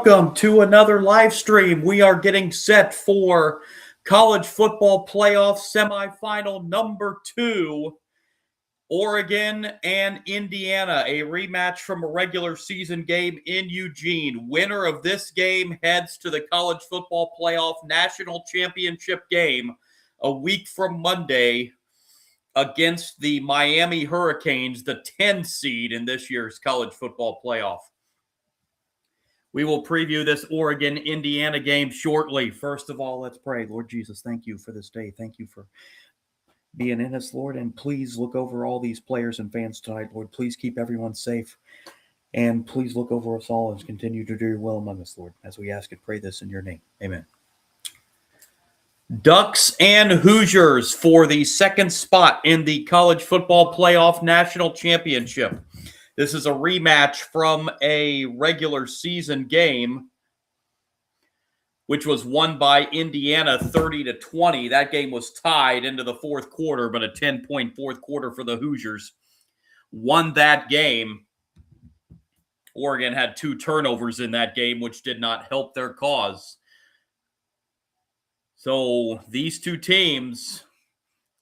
welcome to another live stream. We are getting set for college football playoff semifinal number 2. Oregon and Indiana, a rematch from a regular season game in Eugene. Winner of this game heads to the college football playoff national championship game a week from Monday against the Miami Hurricanes, the 10 seed in this year's college football playoff. We will preview this Oregon-Indiana game shortly. First of all, let's pray. Lord Jesus, thank you for this day. Thank you for being in us, Lord, and please look over all these players and fans tonight, Lord. Please keep everyone safe, and please look over us all and continue to do your will among us, Lord, as we ask and pray this in your name. Amen. Ducks and Hoosiers for the second spot in the college football playoff national championship. This is a rematch from a regular season game, which was won by Indiana 30-20. That game was tied into the fourth quarter, but a 10-point fourth quarter for the Hoosiers. Won that game. Oregon had 2 turnovers in that game, which did not help their cause. So these two teams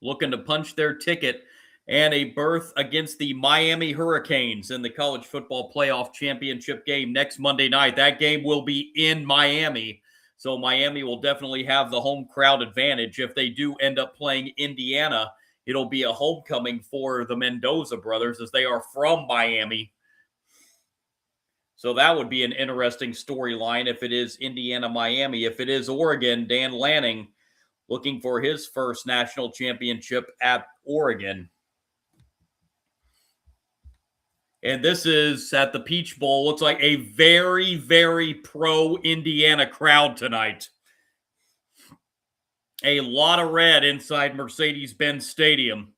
looking to punch their ticket and a berth against the Miami Hurricanes in the college football playoff championship game next Monday night. That game will be in Miami, so Miami will definitely have the home crowd advantage. If they do end up playing Indiana, it'll be a homecoming for the Mendoza brothers as they are from Miami. So that would be an interesting storyline if it is Indiana-Miami. If it is Oregon, Dan Lanning looking for his first national championship at Oregon. And this is at the Peach Bowl. Looks like a very, very pro-Indiana crowd tonight. A lot of red inside Mercedes-Benz Stadium.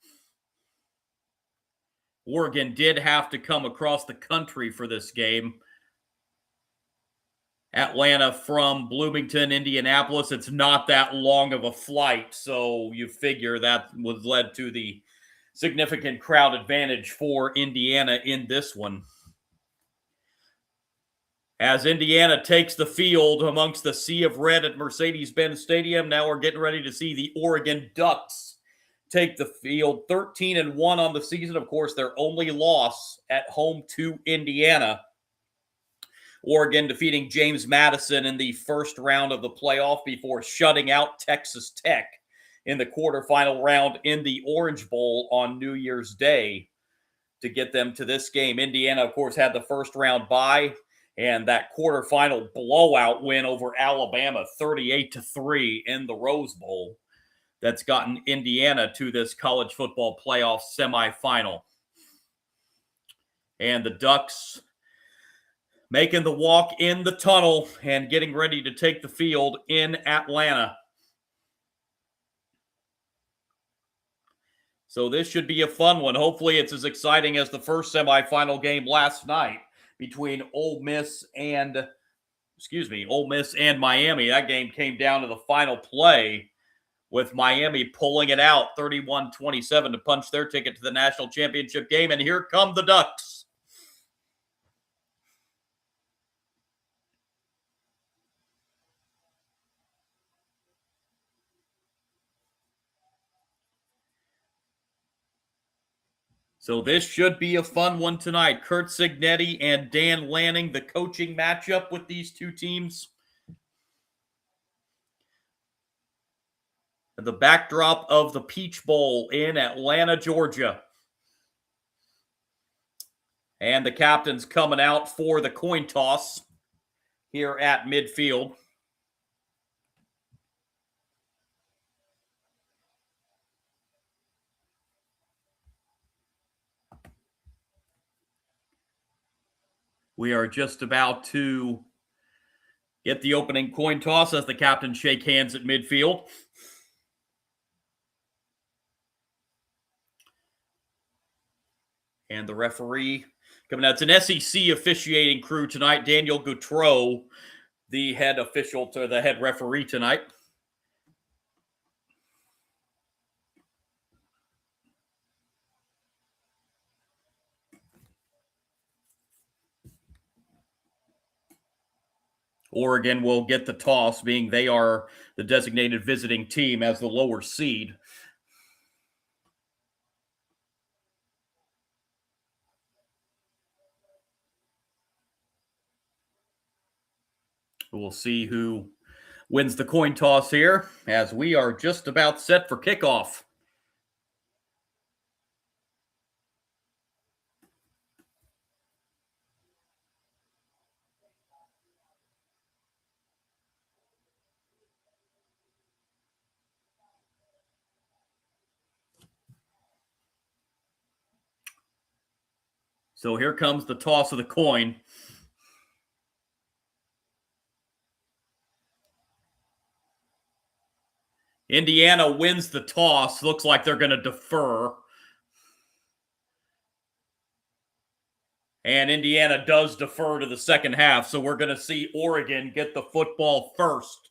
Oregon did have to come across the country for this game. Atlanta from Bloomington, Indianapolis. It's not that long of a flight, so you figure that was led to the significant crowd advantage for Indiana in this one. As Indiana takes the field amongst the sea of red at Mercedes-Benz Stadium, now we're getting ready to see the Oregon Ducks take the field. 13-1 on the season. Of course, their only loss at home to Indiana. Oregon defeating James Madison in the first round of the playoff before shutting out Texas Tech in the quarterfinal round in the Orange Bowl on New Year's Day to get them to this game. Indiana, of course, had the first round bye, and that quarterfinal blowout win over Alabama, 38-3 in the Rose Bowl. That's gotten Indiana to this college football playoff semifinal. And the Ducks making the walk in the tunnel and getting ready to take the field in Atlanta. So this should be a fun one. Hopefully it's as exciting as the first semifinal game last night between Ole Miss and Miami. That game came down to the final play with Miami pulling it out 31-27 to punch their ticket to the national championship game. And here come the Ducks. So this should be a fun one tonight. Curt Cignetti and Dan Lanning, the coaching matchup with these two teams. The backdrop of the Peach Bowl in Atlanta, Georgia. And the captains coming out for the coin toss here at midfield. We are just about to get the opening coin toss as the captains shake hands at midfield. And the referee coming out. It's an SEC officiating crew tonight. Daniel Gautreau, the head referee tonight. Oregon will get the toss, being they are the designated visiting team as the lower seed. We'll see who wins the coin toss here, as we are just about set for kickoff. So here comes the toss of the coin. Indiana wins the toss. Looks like they're going to defer. And Indiana does defer to the second half, so we're going to see Oregon get the football first.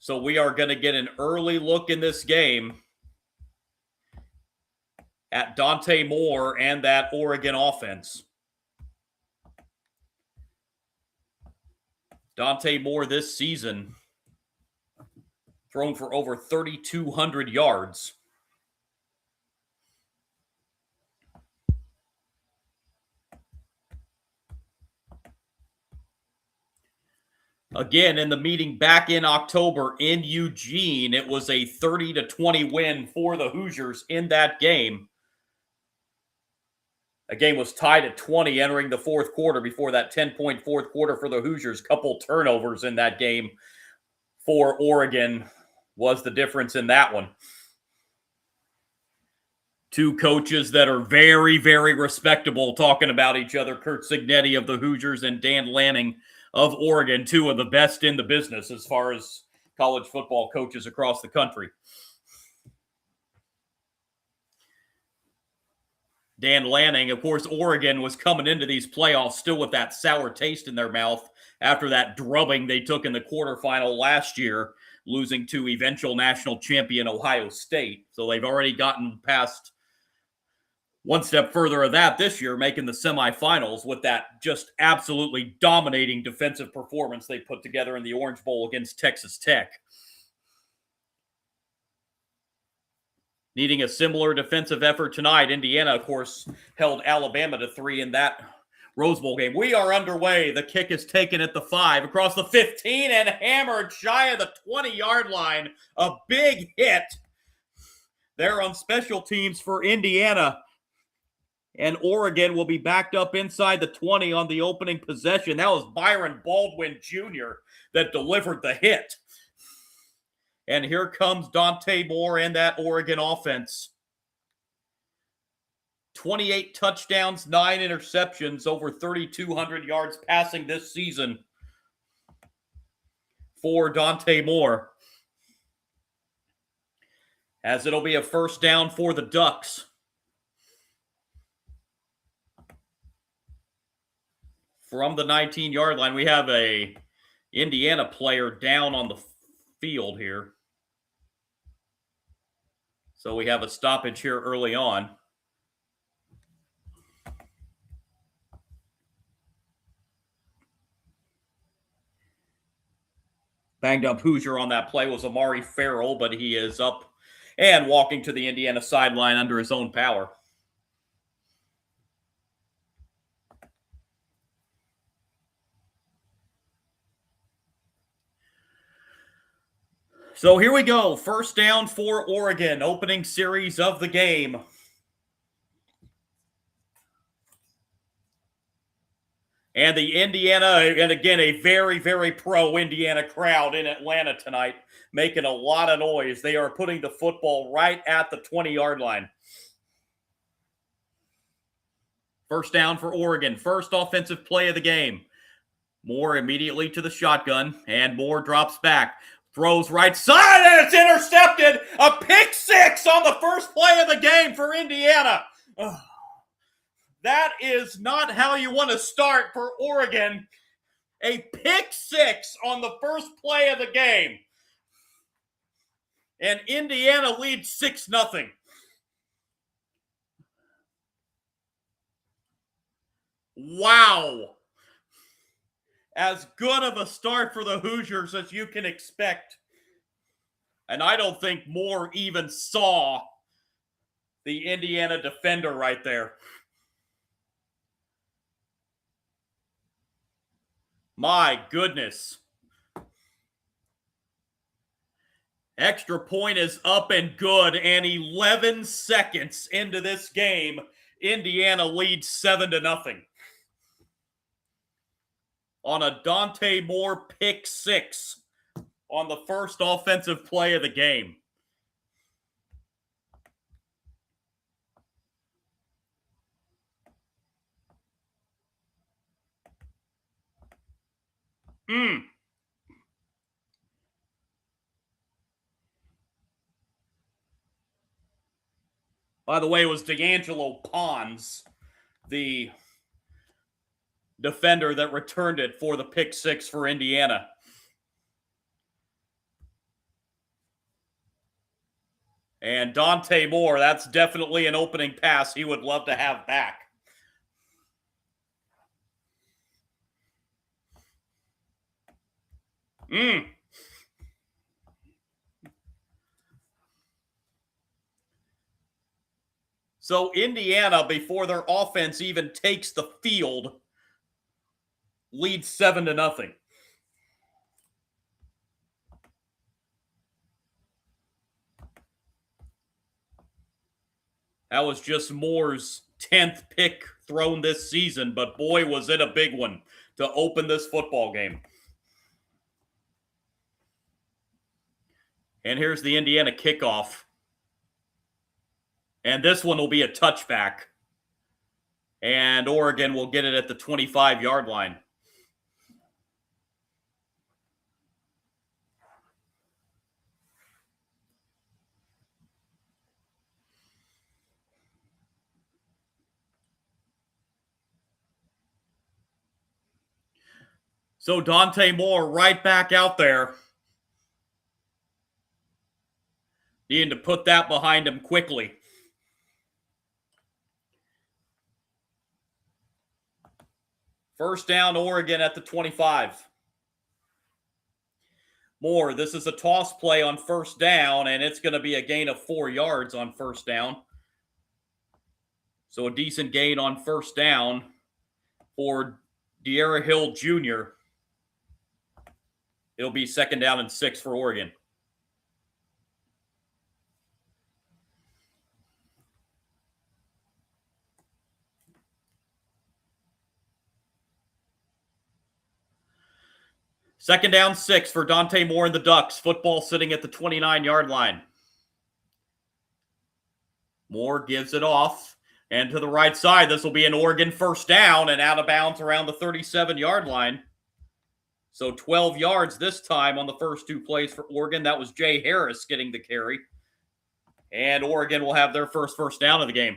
So we are going to get an early look in this game at Dante Moore and that Oregon offense. Dante Moore this season thrown for over 3,200 yards. Again, in the meeting back in October in Eugene, it was a 30-20 win for the Hoosiers in that game. The game was tied at 20 entering the fourth quarter before that 10-point fourth quarter for the Hoosiers. Couple turnovers in that game for Oregon was the difference in that one. Two coaches that are very, very respectable talking about each other. Curt Cignetti of the Hoosiers and Dan Lanning of Oregon, two of the best in the business as far as college football coaches across the country. Dan Lanning, of course, Oregon was coming into these playoffs still with that sour taste in their mouth after that drubbing they took in the quarterfinal last year, losing to eventual national champion Ohio State. So they've already gotten past one step further of that this year, making the semifinals with that just absolutely dominating defensive performance they put together in the Orange Bowl against Texas Tech. Needing a similar defensive effort tonight, Indiana, of course, held Alabama to 3 in that Rose Bowl game. We are underway. The kick is taken at the 5, across the 15, and hammered shy of the 20-yard line. A big hit there on special teams for Indiana. And Oregon will be backed up inside the 20 on the opening possession. That was Byron Baldwin Jr. that delivered the hit. And here comes Dante Moore and that Oregon offense. 28 touchdowns, 9 interceptions, over 3,200 yards passing this season for Dante Moore. As it'll be a first down for the Ducks. From the 19-yard line, we have a Indiana player down on the field here. So we have a stoppage here early on. Banged up Hoosier on that play was Amari Farrell, but he is up and walking to the Indiana sideline under his own power. So here we go. First down for Oregon, opening series of the game. And the Indiana, and again, a very, very pro-Indiana crowd in Atlanta tonight, making a lot of noise. They are putting the football right at the 20-yard line. First down for Oregon. First offensive play of the game. Moore immediately to the shotgun, and Moore drops back. Throws right side, and it's intercepted. A pick six on the first play of the game for Indiana. That is not how you want to start for Oregon. A pick six on the first play of the game. And Indiana leads 6-0. Wow. as good of a start for the Hoosiers as you can expect. And I don't think Moore even saw the Indiana defender right there. My goodness. Extra point is up and good, and 11 seconds into this game, Indiana leads 7-0 on a Dante Moore pick six on the first offensive play of the game. By the way, it was D'Angelo Pons, the defender that returned it for the pick six for Indiana. And Dante Moore, that's definitely an opening pass he would love to have back. So Indiana, before their offense even takes the field, leads 7-0. That was just Moore's 10th pick thrown this season, but boy, was it a big one to open this football game. And here's the Indiana kickoff. And this one will be a touchback. And Oregon will get it at the 25-yard line. So Dante Moore right back out there. Needing to put that behind him quickly. First down, Oregon at the 25. Moore, this is a toss play on first down, and it's going to be a gain of 4 yards on first down. So a decent gain on first down for De'Ara Hill Jr. It'll be second down and 6 for Oregon. Second down 6 for Dante Moore and the Ducks. Football sitting at the 29-yard line. Moore gives it off. And to the right side, this will be an Oregon first down and out of bounds around the 37-yard line. So 12 yards this time on the first 2 plays for Oregon. That was Jay Harris getting the carry. And Oregon will have their first down of the game.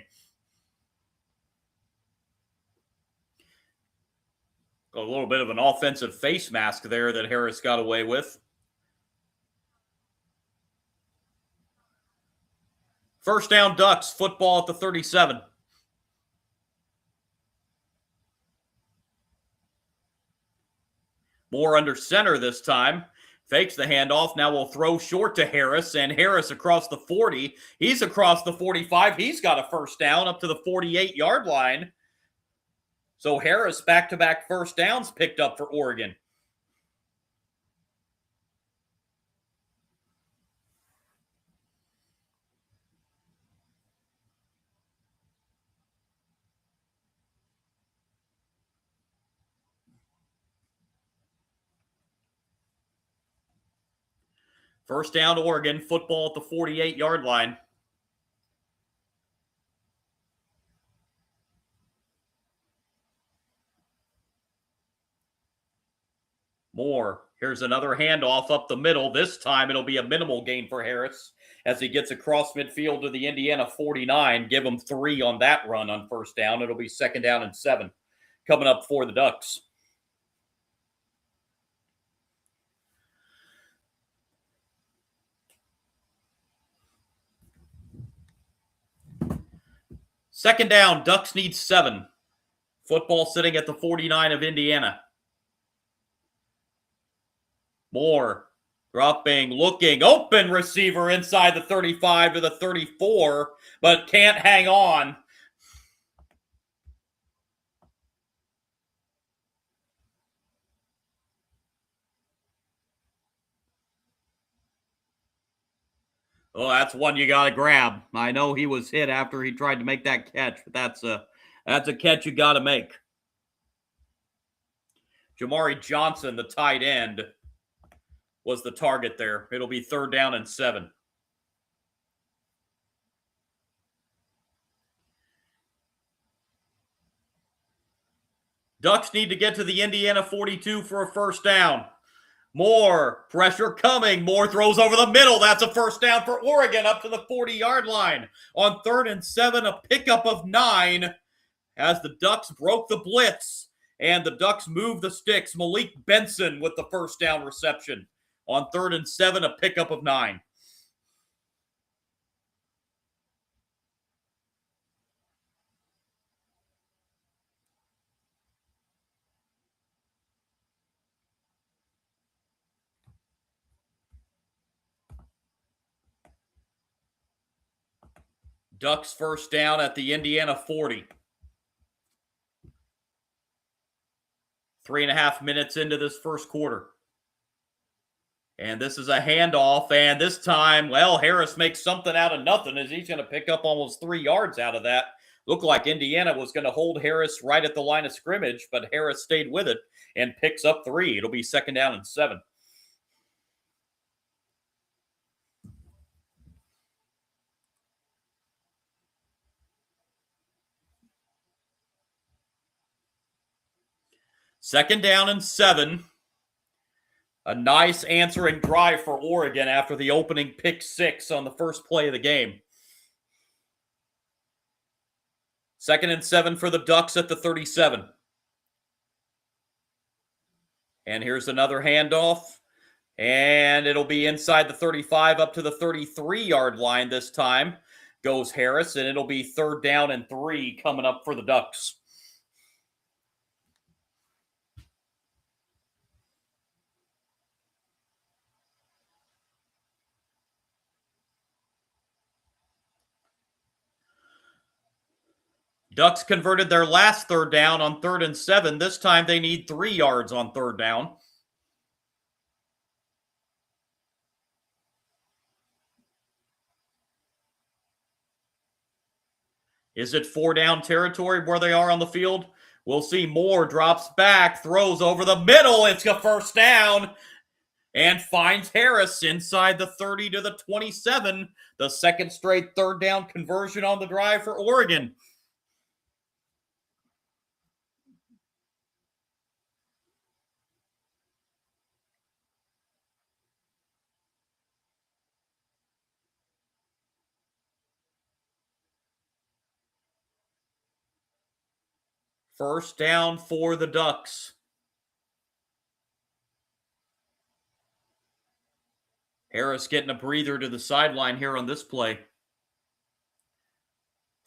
A little bit of an offensive face mask there that Harris got away with. First down, Ducks. Football at the 37. Moore under center this time. Fakes the handoff. Now we'll throw short to Harris, and Harris across the 40. He's across the 45. He's got a first down up to the 48-yard line. So Harris back-to-back first downs picked up for Oregon. First down, Oregon. Football at the 48-yard line. Moore. Here's another handoff up the middle. This time it'll be a minimal gain for Harris as he gets across midfield to the Indiana 49. Give him 3 on that run on first down. It'll be second down and 7 coming up for the Ducks. Second down, Ducks need 7. Football sitting at the 49 of Indiana. Moore dropping, looking, open receiver inside the 35 to the 34, but can't hang on. Oh, that's one you got to grab. I know he was hit after he tried to make that catch, but that's a catch you got to make. Jamari Johnson, the tight end, was the target there. It'll be 3rd down and 7. Ducks need to get to the Indiana 42 for a 1st down. Moore, pressure coming. Moore throws over the middle. That's a 1st down for Oregon up to the 40-yard line. On 3rd and 7, a pickup of 9 as the Ducks broke the blitz and the Ducks moved the sticks. Malik Benson with the 1st down reception. On 3rd and 7, a pickup of 9. Ducks 1st down at the Indiana 40. 3.5 minutes into this 1st quarter. And this is a handoff, and this time, well, Harris makes something out of nothing as he's going to pick up almost 3 yards out of that. Looked like Indiana was going to hold Harris right at the line of scrimmage, but Harris stayed with it and picks up 3. It'll be 2nd down and 7. Second down and 7. A nice answering drive for Oregon after the opening pick 6 on the first play of the game. 2nd and 7 for the Ducks at the 37. And here's another handoff. And it'll be inside the 35 up to the 33-yard line this time. Goes Harris, and it'll be 3rd down and 3 coming up for the Ducks. Ducks converted their last 3rd down on 3rd and 7. This time they need 3 yards on 3rd down. Is it 4-down territory where they are on the field? We'll see. Moore drops back, throws over the middle. It's a 1st down and finds Harris inside the 30 to the 27. The 2nd straight 3rd down conversion on the drive for Oregon. First down for the Ducks. Harris getting a breather to the sideline here on this play.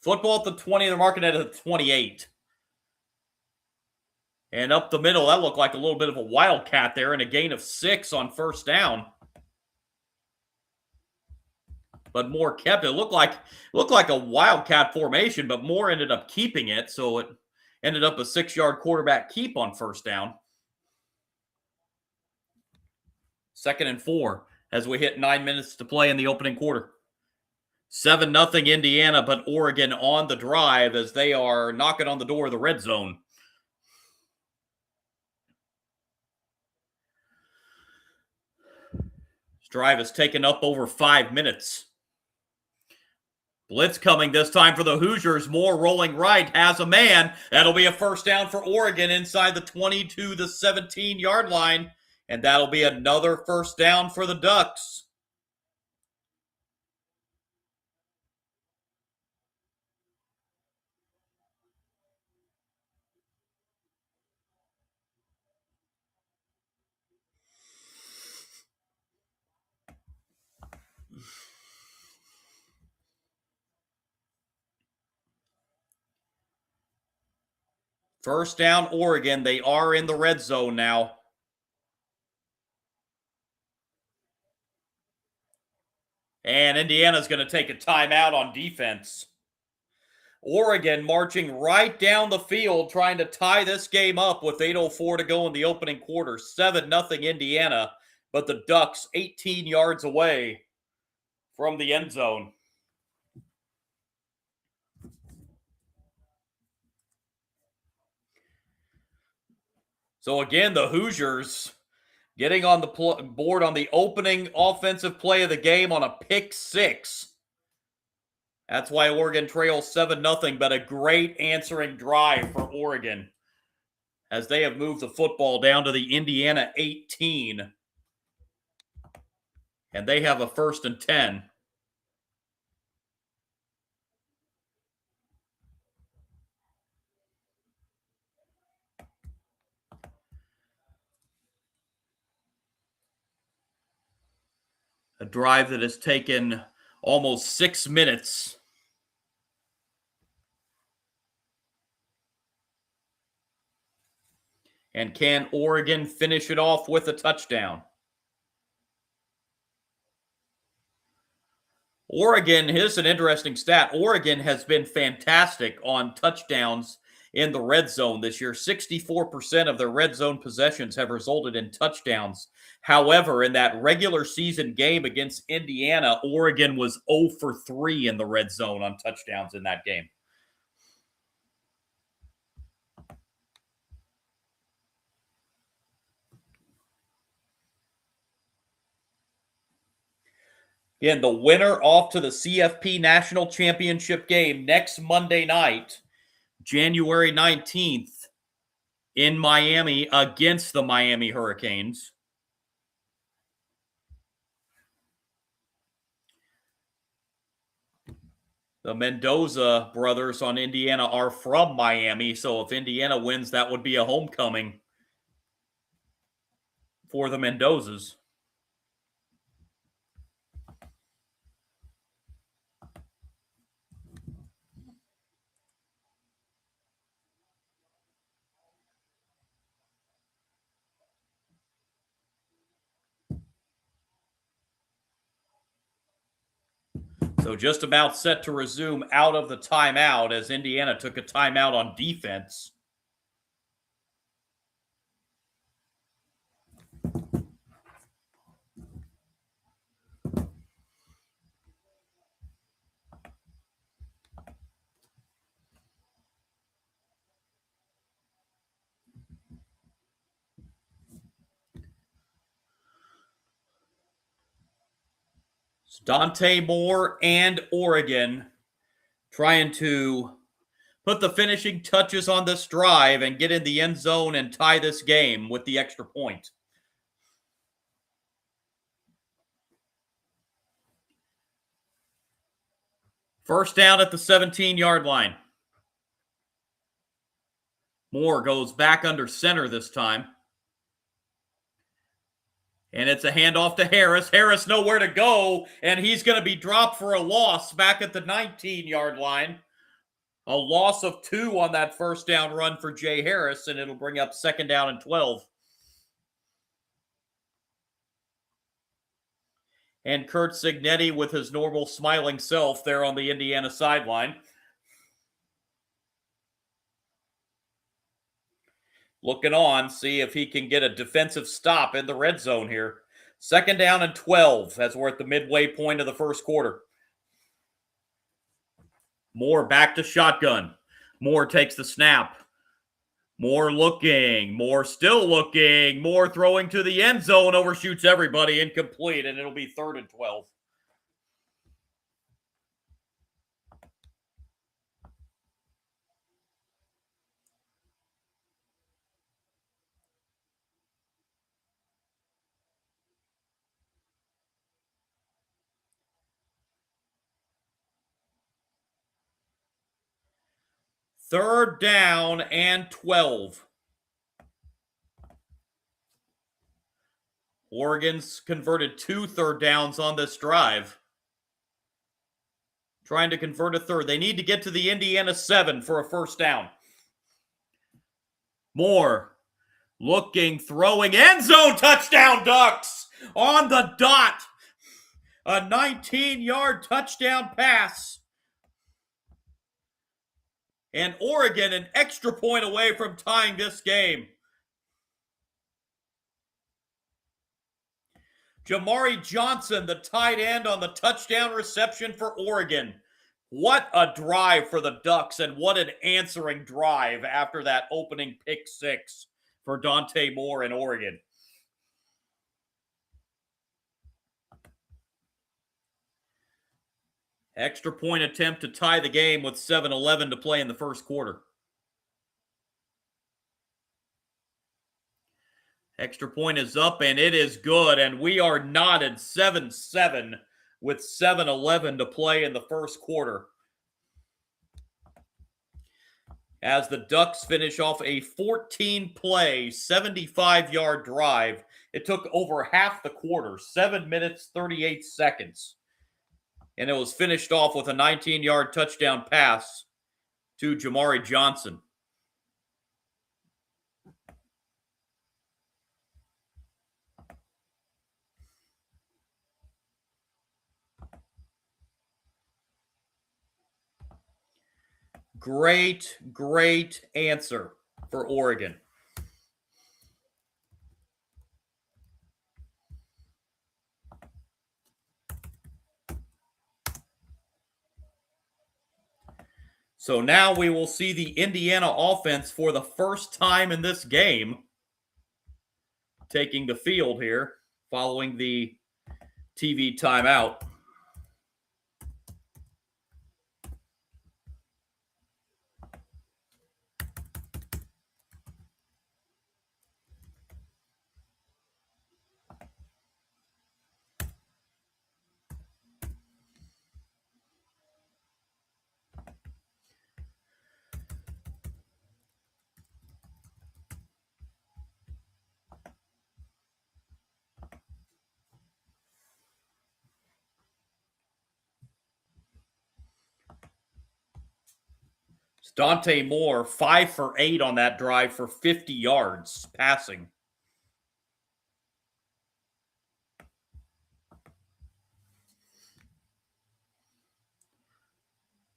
Football at the 20, they're marking it at the 28. And up the middle, that looked like a little bit of a wildcat there, and a gain of 6 on 1st down. But Moore kept it. Looked like a wildcat formation, but Moore ended up keeping it, so it ended up a 6-yard quarterback keep on 1st down. 2nd and 4 as we hit 9 minutes to play in the opening quarter. 7-0 Indiana, but Oregon on the drive as they are knocking on the door of the red zone. This drive has taken up over 5 minutes. Blitz coming this time for the Hoosiers. Moore rolling right, has a man. That'll be a 1st down for Oregon inside the 20 to the 17-yard line. And that'll be another 1st down for the Ducks. First down, Oregon. They are in the red zone now. And Indiana's going to take a timeout on defense. Oregon marching right down the field trying to tie this game up with 8:04 to go in the opening quarter. 7-0 Indiana, but the Ducks 18 yards away from the end zone. So again, the Hoosiers getting on the board on the opening offensive play of the game on a pick six. That's why Oregon trails 7-0, but a great answering drive for Oregon as they have moved the football down to the Indiana 18. And they have a 1st and 10. A drive that has taken almost 6 minutes. And can Oregon finish it off with a touchdown? Oregon, here's an interesting stat. Oregon has been fantastic on touchdowns in the red zone this year. 64% of their red zone possessions have resulted in touchdowns. However, in that regular season game against Indiana, Oregon was 0 for 3 in the red zone on touchdowns in that game. Again, the winner off to the CFP National Championship game next Monday night, January 19th, in Miami against the Miami Hurricanes. The Mendoza brothers on Indiana are from Miami, so if Indiana wins, that would be a homecoming for the Mendozas. So just about set to resume out of the timeout as Indiana took a timeout on defense. Dante Moore and Oregon trying to put the finishing touches on this drive and get in the end zone and tie this game with the extra point. First down at the 17-yard line. Moore goes back under center this time. And it's a handoff to Harris. Harris nowhere to go, and he's going to be dropped for a loss back at the 19-yard line. A loss of 2 on that first down run for Jay Harris, and it'll bring up 2nd down and 12. And Kurt Signetti with his normal smiling self there on the Indiana sideline. Looking on, see if he can get a defensive stop in the red zone here. 2nd down and 12 as we're at the midway point of the first quarter. Moore back to shotgun. Moore takes the snap. Moore looking. Moore still looking. Moore throwing to the end zone. Overshoots everybody. Incomplete, and it'll be 3rd and 12. Third down and 12. Oregon's converted 2 third downs on this drive. Trying to convert a third. They need to get to the Indiana 7 for a first down. Moore looking, throwing, end zone touchdown, Ducks on the dot. A 19-yard touchdown pass. And Oregon an extra point away from tying this game. Jamari Johnson, the tight end, on the touchdown reception for Oregon. What a drive for the Ducks, and what an answering drive after that opening pick six for Dante Moore in Oregon. Extra point attempt to tie the game with 7:11 to play in the first quarter. Extra point is up, and it is good, and we are knotted 7-7 with 7:11 to play in the first quarter. As the Ducks finish off a 14-play, 75-yard drive. It took over half the quarter, 7 minutes, 38 seconds. And it was finished off with a 19-yard touchdown pass to Jamari Johnson. Great answer for Oregon. So now we will see the Indiana offense for the first time in this game taking the field here following the TV timeout. Dante Moore, 5 for 8 on that drive for 50 yards passing.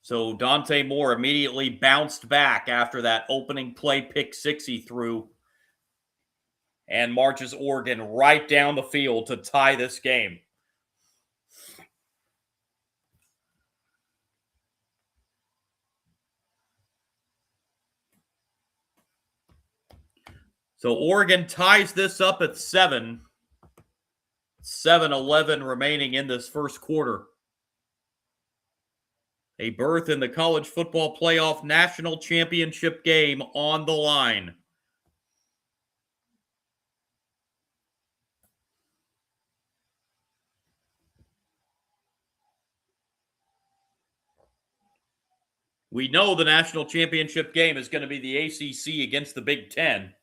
So Dante Moore immediately bounced back after that opening play pick six he threw and marches Oregon right down the field to tie this game. So Oregon ties this up at 7. 7:11 remaining in this first quarter. A berth in the college football playoff national championship game on the line. We know the national championship game is going to be the ACC against the Big Ten.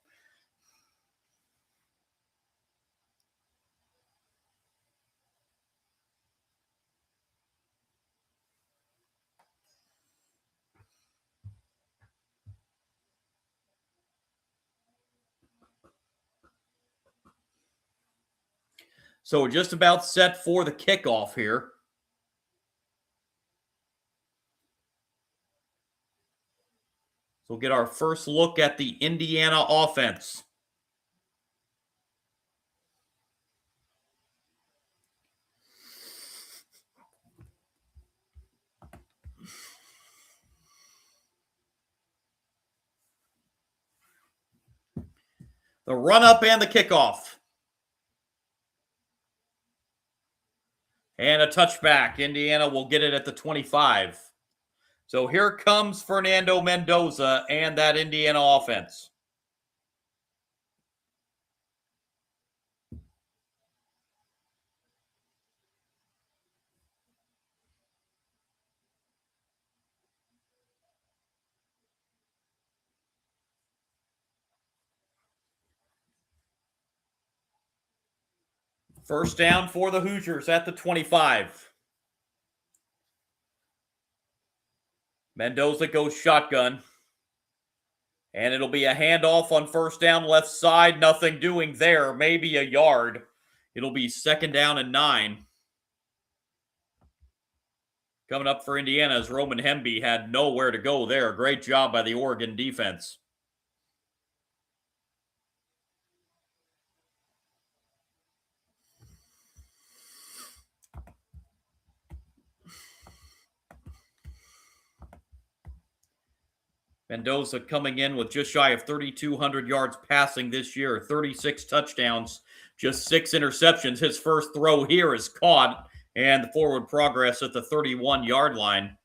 So we're just about set for the kickoff here. So we'll get our first look at the Indiana offense. The run-up and the kickoff. And a touchback. Indiana will get it at the 25. So here comes Fernando Mendoza and that Indiana offense. First down for the Hoosiers at the 25. Mendoza goes shotgun. And it'll be a handoff on first down left side. Nothing doing there. Maybe a yard. It'll be second down and 9. Coming up for Indiana as Roman Hemby had nowhere to go there. Great job by the Oregon defense. Mendoza coming in with just shy of 3,200 yards passing this year, 36 touchdowns, just 6 interceptions. His first throw here is caught, and the forward progress at the 31-yard line.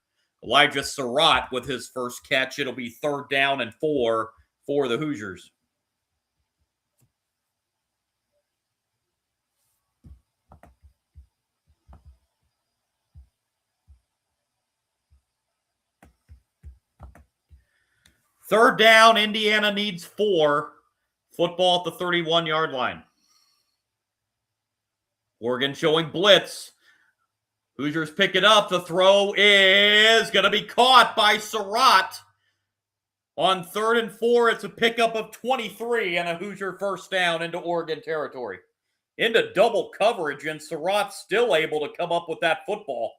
Elijah Surratt with his first catch. It'll be 3rd down and 4 for the Hoosiers. Third down, Indiana needs 4. Football at the 31-yard line. Oregon showing blitz. Hoosiers pick it up. The throw is going to be caught by Surratt. On 3rd and 4, it's a pickup of 23 and a Hoosier first down into Oregon territory. Into double coverage, and Surratt's still able to come up with that football.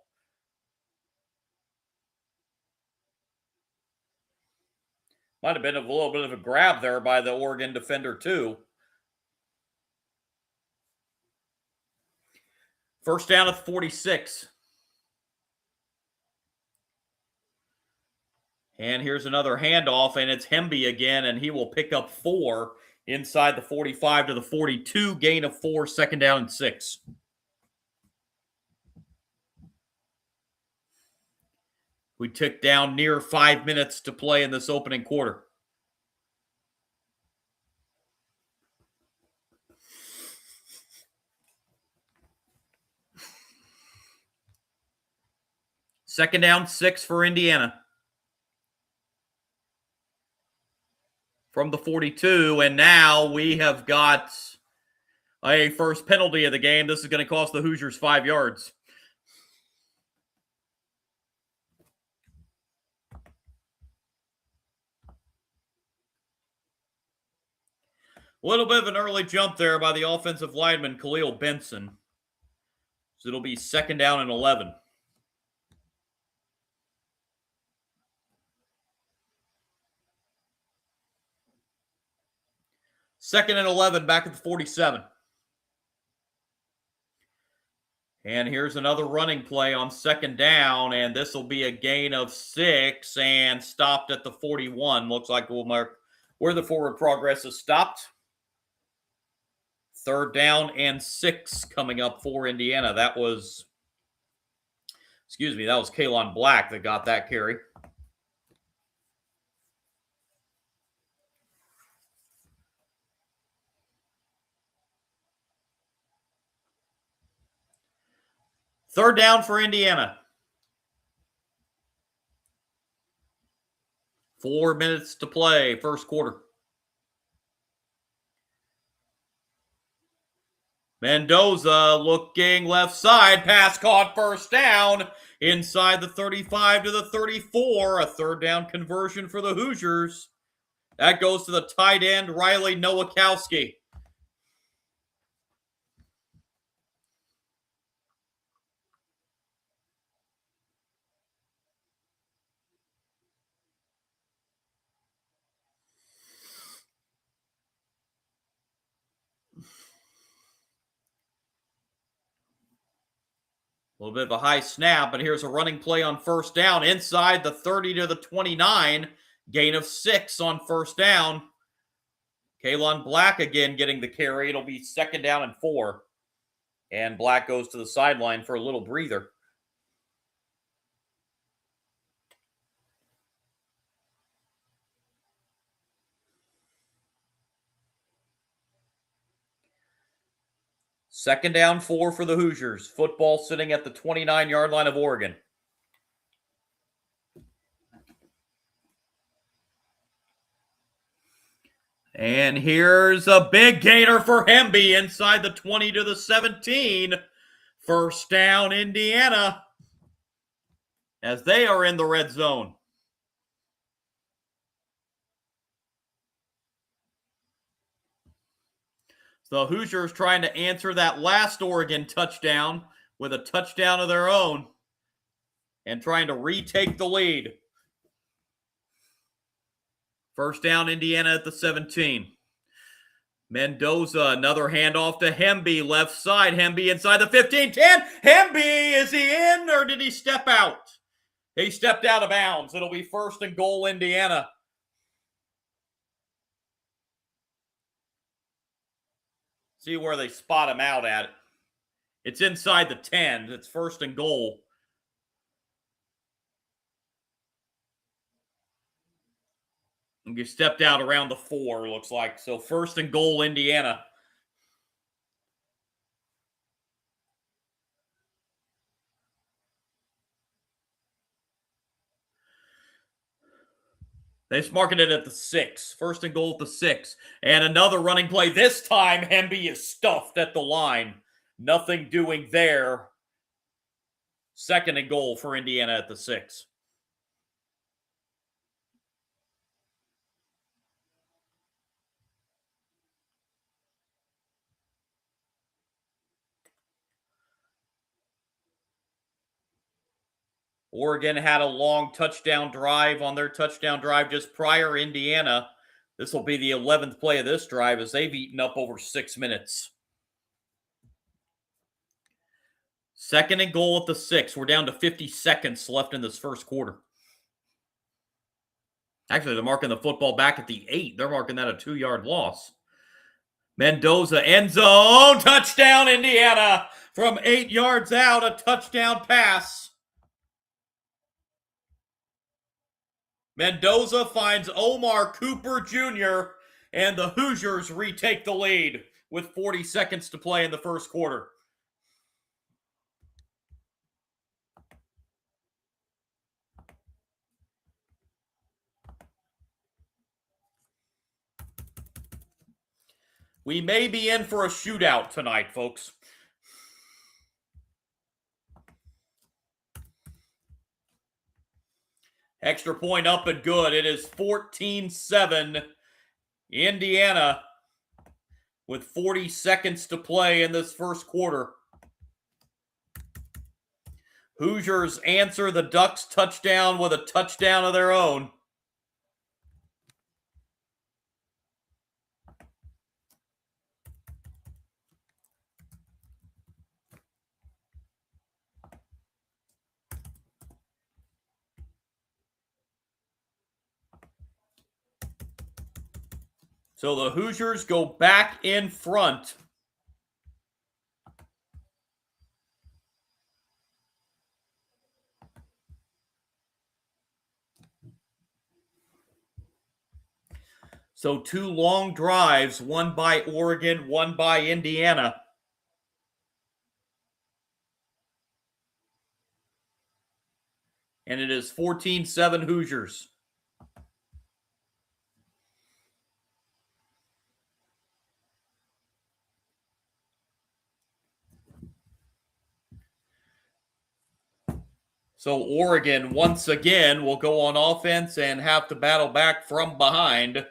Might have been a little bit of a grab there by the Oregon defender, too. First down at 46. And here's another handoff, and it's Hemby again, and he will pick up 4 inside the 45 to the 42. Gain of 4, 2nd down and 6. We took down near 5 minutes to play in this opening quarter. Second down, 6 for Indiana. From the 42, and now we have got a first penalty of the game. This is going to cost the Hoosiers 5 yards. A little bit of an early jump there by the offensive lineman, Khalil Benson. So it'll be 2nd down and 11. Second and 11 back at the 47. And here's another running play on 2nd down, and this will be a gain of 6 and stopped at the 41. Looks like we'll mark where the forward progress is stopped. 3rd down and 6 coming up for Indiana. That was Kalon Black that got that carry. Third down for Indiana. 4 minutes to play, first quarter. Mendoza looking left side. Pass caught, first down. Inside the 35 to the 34. A 3rd down conversion for the Hoosiers. That goes to the tight end, Riley Nowakowski. A little bit of a high snap, and here's a running play on 1st down inside the 30 to the 29. Gain of 6 on 1st down. Kalon Black again getting the carry. It'll be 2nd down and 4. And Black goes to the sideline for a little breather. Second down, 4 for the Hoosiers. Football sitting at the 29-yard line of Oregon. And here's a big gainer for Hemby inside the 20 to the 17. First down, Indiana, as they are in the red zone. So the Hoosiers trying to answer that last Oregon touchdown with a touchdown of their own. and trying to retake the lead. First down, Indiana at the 17. Mendoza, another handoff to Hemby, left side. Hemby inside the 15-10. Hemby, is he in or did he step out? He stepped out of bounds. It'll be first and goal, Indiana. See where they spot him out at. It's inside the 10. It's first and goal. And you stepped out around the 4, looks like. So first and goal, Indiana. They've marked it at the 6. First and goal at the 6. And another running play. This time, Hemby is stuffed at the line. Nothing doing there. Second and goal for Indiana at the 6. Oregon had a long touchdown drive on their touchdown drive just prior. Indiana, this will be the 11th play of this drive as they've eaten up over 6 minutes. Second and goal at the 6. We're down to 50 seconds left in this first quarter. Actually, they're marking the football back at the 8. They're marking that a 2-yard loss. Mendoza, end zone, touchdown, Indiana. From 8 yards out, a touchdown pass. Mendoza finds Omar Cooper Jr., and the Hoosiers retake the lead with 40 seconds to play in the first quarter. We may be in for a shootout tonight, folks. Extra point up and good. It is 14-7. Indiana with 40 seconds to play in this first quarter. Hoosiers answer the Ducks touchdown with a touchdown of their own. So the Hoosiers go back in front. So 2 long drives, one by Oregon, one by Indiana. And it is 14-7 Hoosiers. So Oregon, once again, will go on offense and have to battle back from behind.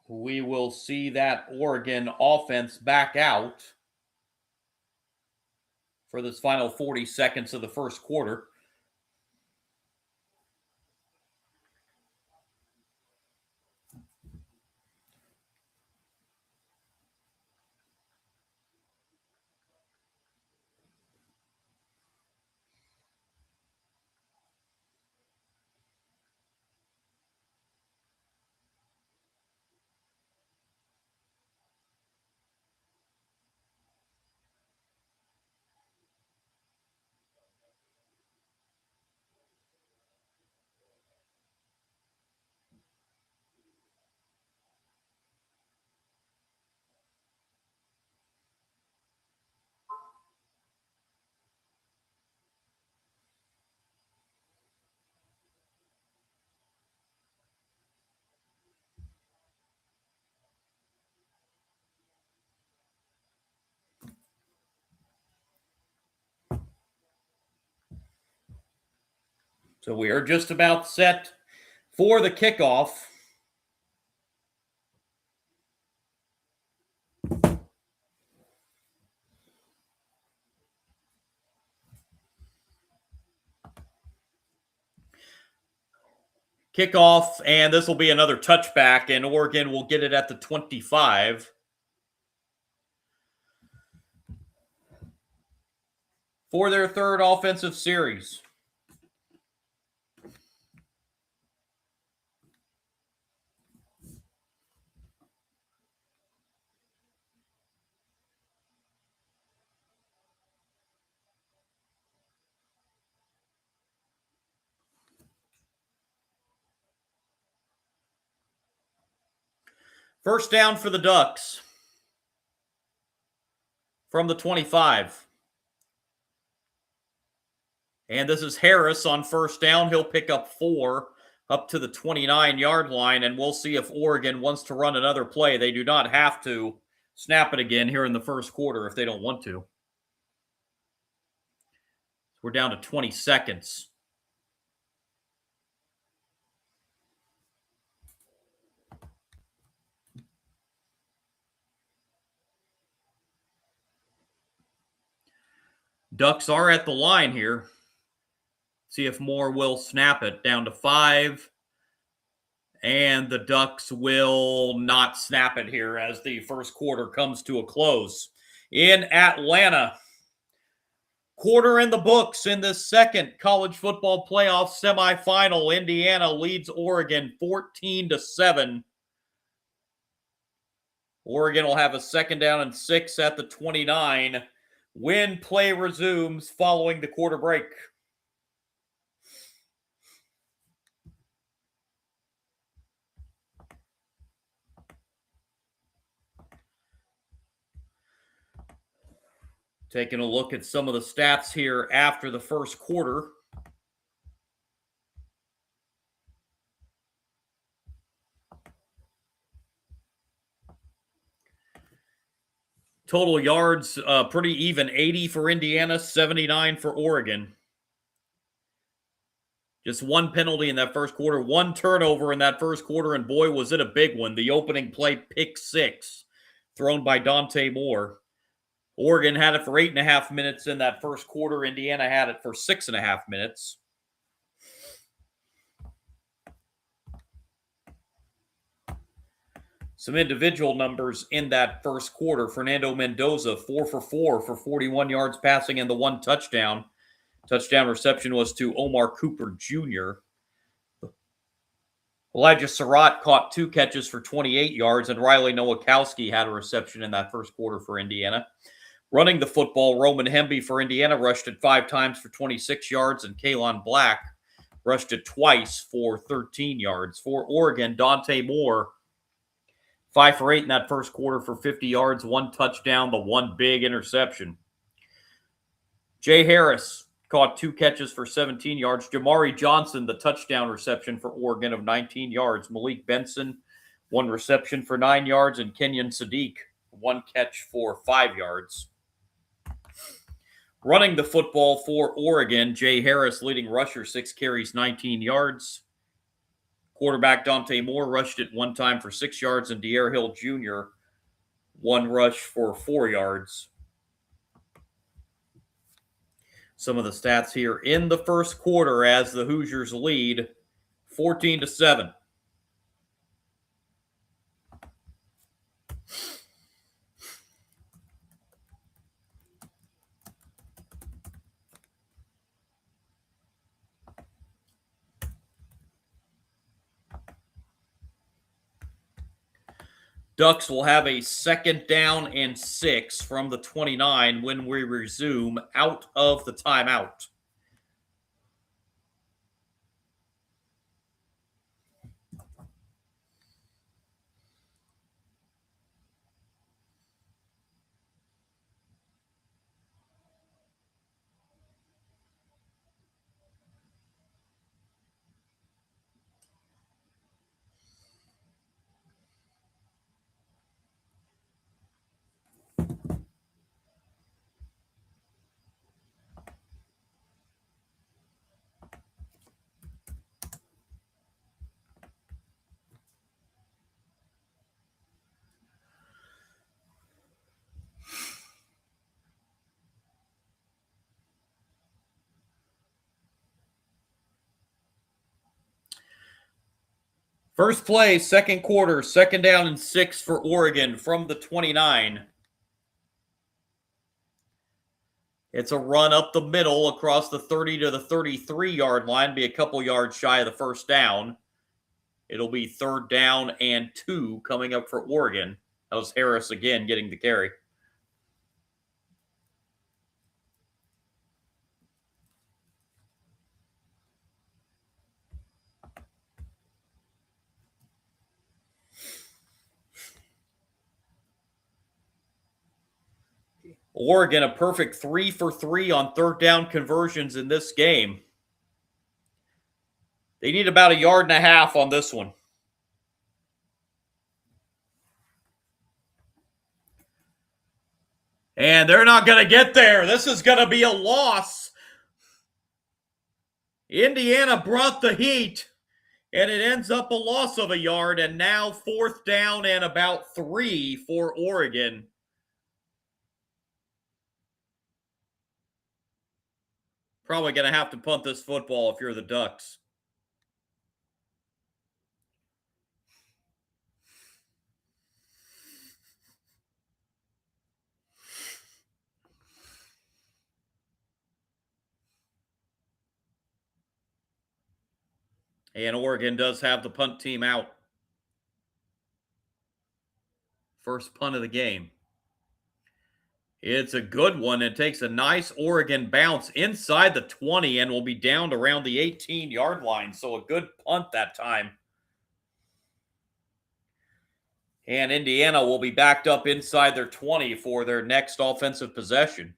We will see that Oregon offense back out for this final 40 seconds of the first quarter. So we are just about set for the kickoff. Kickoff, and this will be another touchback, and Oregon will get it at the 25 for their third offensive series. First down for the Ducks from the 25. And this is Harris on first down. He'll pick up 4 up to the 29-yard line, and we'll see if Oregon wants to run another play. They do not have to snap it again here in the first quarter if they don't want to. We're down to 20 seconds. Ducks are at the line here. See if Moore will snap it. Down to 5. And the Ducks will not snap it here as the first quarter comes to a close. In Atlanta, quarter in the books in this second college football playoff semifinal. Indiana leads Oregon 14-7. Oregon will have a second down and 6 at the 29 when play resumes following the quarter break. Taking a look at some of the stats here after the first quarter. Total yards, pretty even, 80 for Indiana, 79 for Oregon. Just one penalty in that first quarter, one turnover in that first quarter, and boy, was it a big one. The opening play, pick 6, thrown by Dante Moore. Oregon had it for 8.5 minutes in that first quarter. Indiana had it for 6.5 minutes. Some individual numbers in that first quarter. Fernando Mendoza, 4 for 4 for 41 yards passing and the 1 touchdown. Touchdown reception was to Omar Cooper Jr. Elijah Surratt caught 2 catches for 28 yards, and Riley Nowakowski had a reception in that first quarter for Indiana. Running the football, Roman Hemby for Indiana rushed it 5 times for 26 yards, and Kalon Black rushed it twice for 13 yards. For Oregon, Dante Moore, 5 for 8 in that first quarter for 50 yards, 1 touchdown, the 1 big interception. Jay Harris caught 2 catches for 17 yards. Jamari Johnson, the touchdown reception for Oregon of 19 yards. Malik Benson, 1 reception for 9 yards. And Kenyon Sadiq, 1 catch for 5 yards. Running the football for Oregon, Jay Harris, leading rusher, 6 carries, 19 yards. Quarterback Dante Moore rushed it 1 time for 6 yards. And De'Aaron Hill Jr., 1 rush for 4 yards. Some of the stats here in the first quarter as the Hoosiers lead 14-7. Ducks will have a second down and 6 from the 29 when we resume out of the timeout. First play, second quarter, second down and 6 for Oregon from the 29. It's a run up the middle across the 30 to the 33-yard line, be a couple yards shy of the first down. It'll be third down and 2 coming up for Oregon. That was Harris again getting the carry. Oregon, a perfect 3 for 3 on third down conversions in this game. They need about a yard and a half on this one. And they're not going to get there. This is going to be a loss. Indiana brought the heat, and it ends up a loss of a yard, and now fourth down and about 3 for Oregon. Probably going to have to punt this football if you're the Ducks. And Oregon does have the punt team out. First punt of the game. It's a good one. It takes a nice Oregon bounce inside the 20 and will be down around the 18-yard line. So a good punt that time. And Indiana will be backed up inside their 20 for their next offensive possession.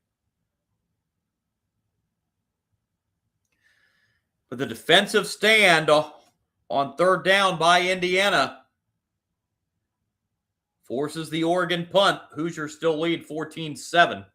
But the defensive stand on third down by Indiana forces the Oregon punt. Hoosiers still lead 14-7.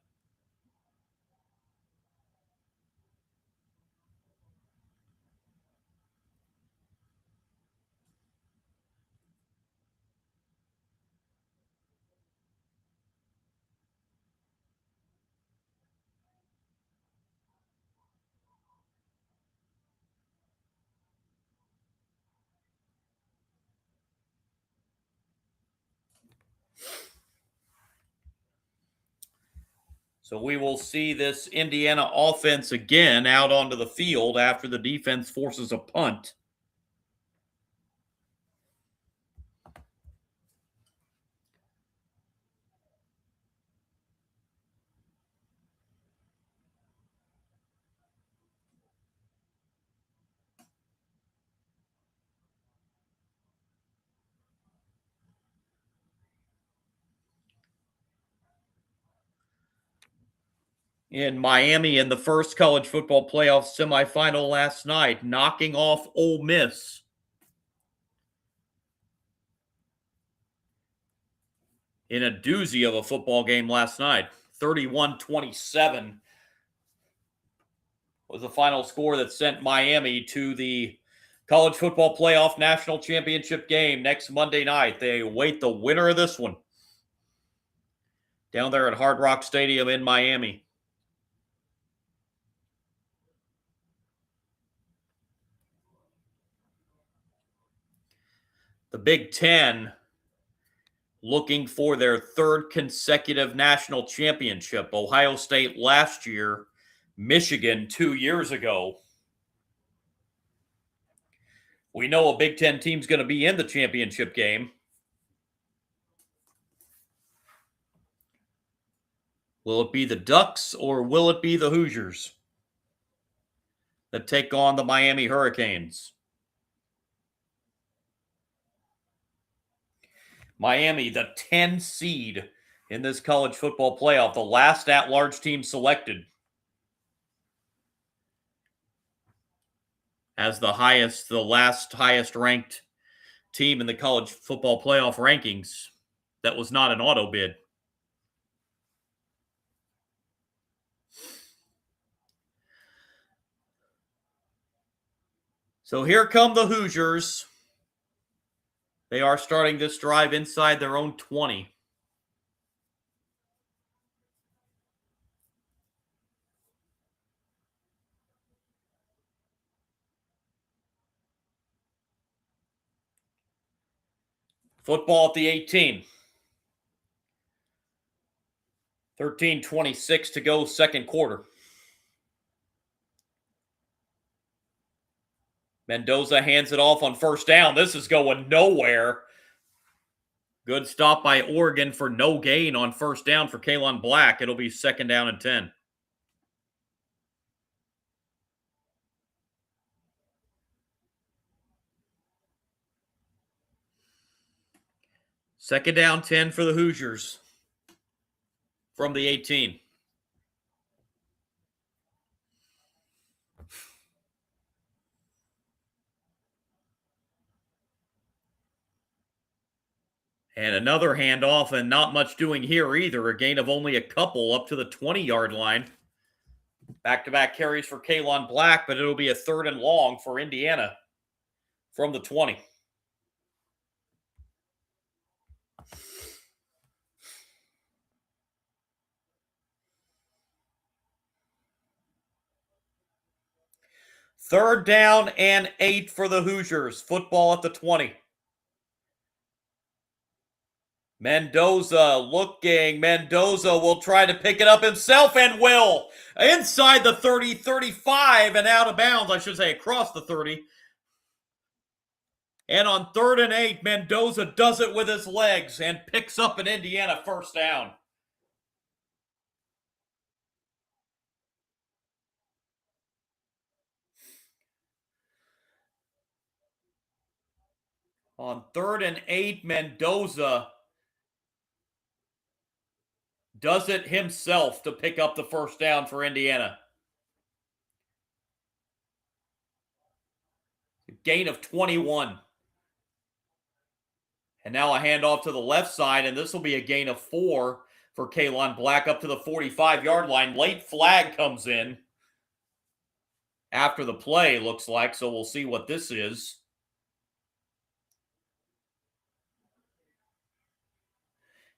So we will see this Indiana offense again out onto the field after the defense forces a punt. In Miami in the first college football playoff semifinal last night, knocking off Ole Miss. In a doozy of a football game last night, 31-27 was the final score that sent Miami to the college football playoff national championship game next Monday night. They await the winner of this one down there at Hard Rock Stadium in Miami. The Big Ten looking for their third consecutive national championship. Ohio State last year, Michigan 2 years ago. We know a Big Ten team's going to be in the championship game. Will it be the Ducks or will it be the Hoosiers that take on the Miami Hurricanes? Miami, the 10 seed in this college football playoff, the last at-large team selected, as the last highest ranked team in the college football playoff rankings. That was not an auto bid. So here come the Hoosiers. They are starting this drive inside their own 20. Football at the 18. 13:26 to go, second quarter. Mendoza hands it off on first down. This is going nowhere. Good stop by Oregon for no gain on first down for Kalon Black. It'll be second down and 10. Second down 10 for the Hoosiers from the 18. And another handoff, and not much doing here either. A gain of only a couple up to the 20-yard line. Back-to-back carries for Kalon Black, but it'll be a third and long for Indiana from the 20. Third down and 8 for the Hoosiers. Football at the 20. Mendoza looking. Mendoza will try to pick it up himself and will. Inside the 30, 35, and out of bounds. I should say across the 30. And on 3rd and 8, Mendoza does it with his legs and picks up an Indiana first down. On 3rd and 8, Mendoza does it himself to pick up the first down for Indiana. A gain of 21. And now a handoff to the left side, and this will be a gain of 4 for Kalon Black up to the 45-yard line. Late flag comes in after the play, looks like, so we'll see what this is.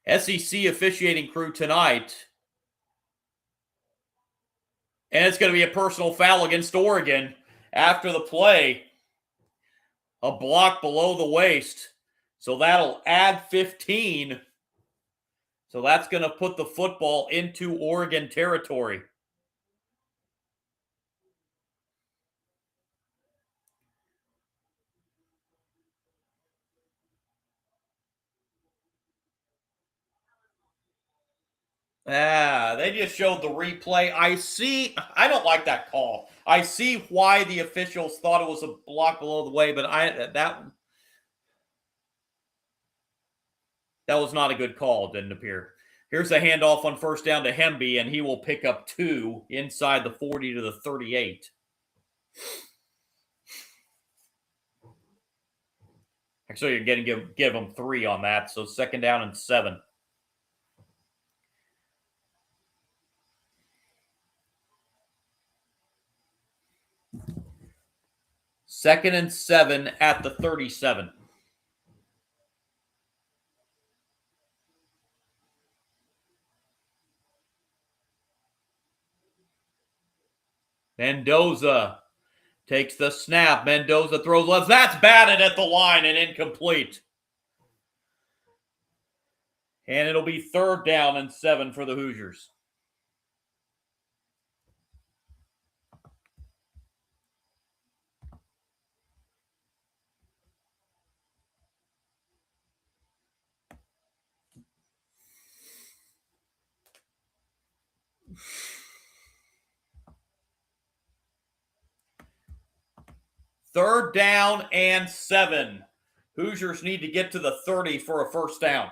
SEC officiating crew tonight. And it's going to be a personal foul against Oregon after the play. A block below the waist. So that'll add 15. So that's going to put the football into Oregon territory. They just showed the replay. I don't like that call. I see why the officials thought it was a block below the way, but that was not a good call, it didn't appear. Here's a handoff on first down to Hemby, and he will pick up 2 inside the 40 to the 38. Actually, you're going to give him 3 on that, so second down and 7. Second and 7 at the 37. Mendoza takes the snap. Mendoza throws left. That's batted at the line and incomplete. And it'll be third down and 7 for the Hoosiers. Third down and 7. Hoosiers need to get to the 30 for a first down.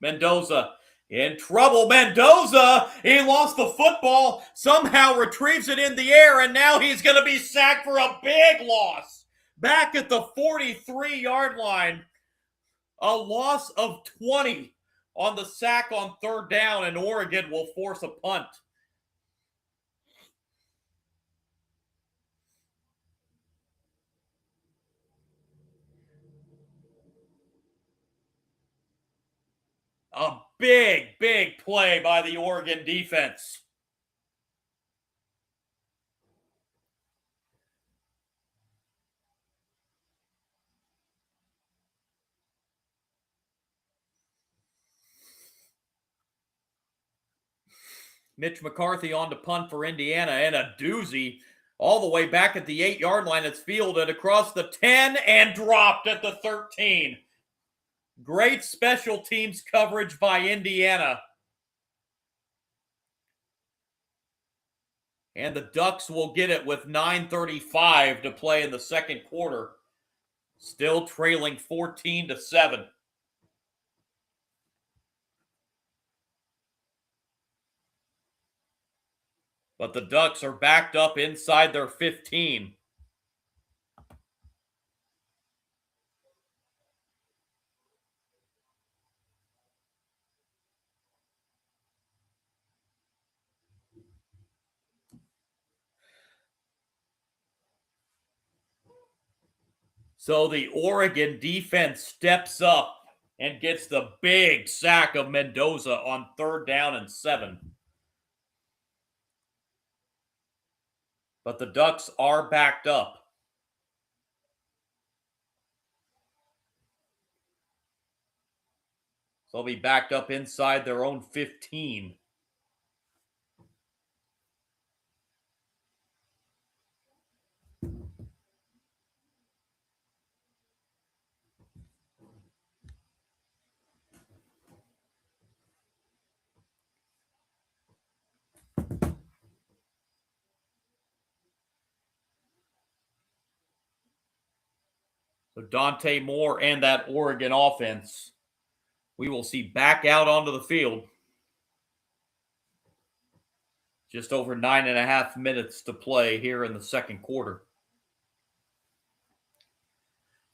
Mendoza in trouble. Mendoza, he lost the football, somehow retrieves it in the air, and now he's going to be sacked for a big loss. Back at the 43-yard line, a loss of 20 on the sack on third down, and Oregon will force a punt. A big, big play by the Oregon defense. Mitch McCarthy on to punt for Indiana, and a doozy all the way back at the 8-yard line. It's fielded across the 10 and dropped at the 13. Great special teams coverage by Indiana. And the Ducks will get it with 9:35 to play in the second quarter. Still trailing 14-7. But the Ducks are backed up inside their 15. So the Oregon defense steps up and gets the big sack of Mendoza on 3rd down and 7. But the Ducks are backed up. So they'll be backed up inside their own 15. So Dante Moore and that Oregon offense, we will see back out onto the field. Just over 9.5 minutes to play here in the second quarter.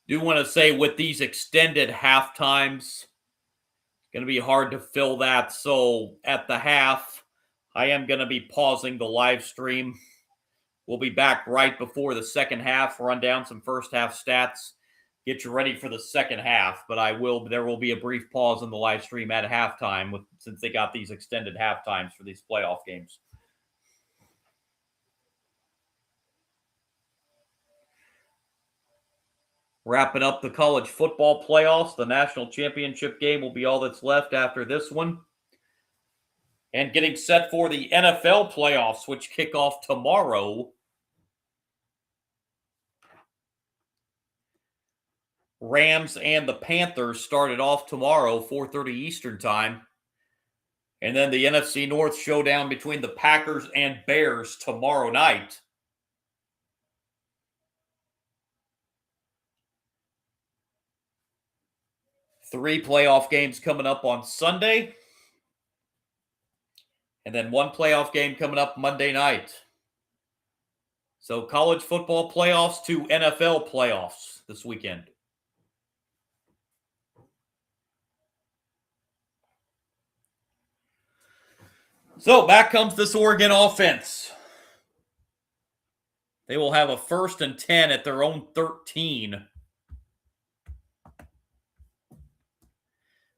Do want to say with these extended halftimes, it's going to be hard to fill that. So at the half, I am going to be pausing the live stream. We'll be back right before the second half, run down some first half stats, get you ready for the second half. But there will be a brief pause in the live stream at halftime since they got these extended halftimes for these playoff games. Wrapping up the college football playoffs, the national championship game will be all that's left after this one. And getting set for the NFL playoffs, which kick off tomorrow. Rams and the Panthers started off tomorrow, 4:30 Eastern time. And then the NFC North showdown between the Packers and Bears tomorrow night. Three playoff games coming up on Sunday. And then one playoff game coming up Monday night. So college football playoffs to NFL playoffs this weekend. So back comes this Oregon offense. They will have a 1st and 10 at their own 13.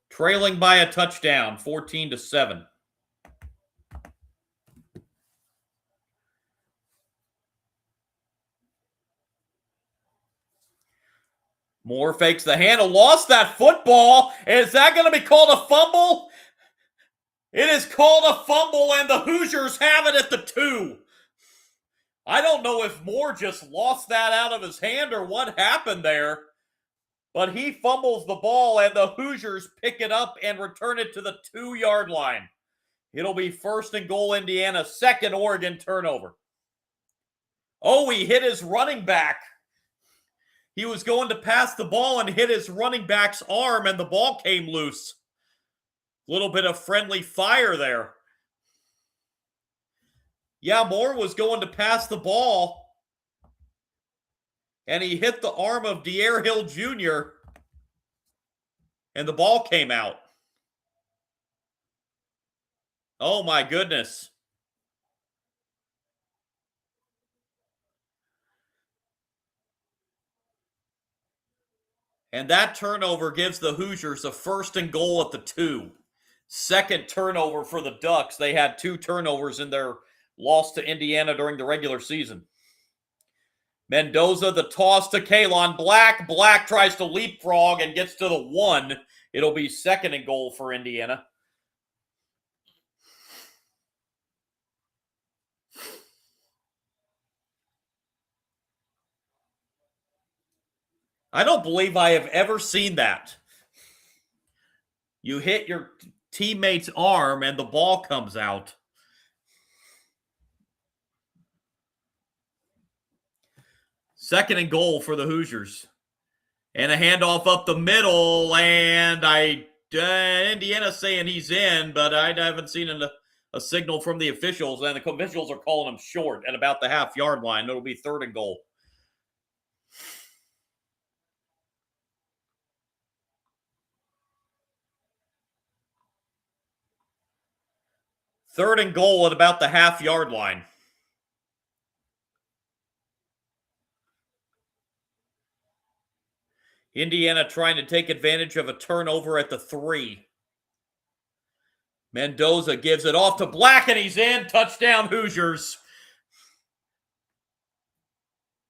Trailing by a touchdown, 14-7. Moore fakes the handle, lost that football. Is that going to be called a fumble? It is called a fumble, and the Hoosiers have it at the 2. I don't know if Moore just lost that out of his hand or what happened there, but he fumbles the ball, and the Hoosiers pick it up and return it to the 2-yard line. It'll be 1st and goal, Indiana, 2nd Oregon turnover. Oh, he hit his running back. He was going to pass the ball and hit his running back's arm, and the ball came loose. Little bit of friendly fire there. Yeah, Moore was going to pass the ball, and he hit the arm of De'Aaron Hill Jr., and the ball came out. Oh, my goodness. And that turnover gives the Hoosiers a 1st and goal at the 2. 2nd turnover for the Ducks. They had 2 turnovers in their loss to Indiana during the regular season. Mendoza, the toss to Kalon Black. Black tries to leapfrog and gets to the 1. It'll be 2nd and goal for Indiana. I don't believe I have ever seen that. You hit your teammate's arm and the ball comes out. Second and goal for the Hoosiers. And a handoff up the middle, and Indiana's saying he's in, but I haven't seen a signal from the officials, and the officials are calling him short at about the half-yard line. It'll be third and goal. Third and goal at about the half-yard line. Indiana trying to take advantage of a turnover at the 3. Mendoza gives it off to Black, and he's in. Touchdown, Hoosiers.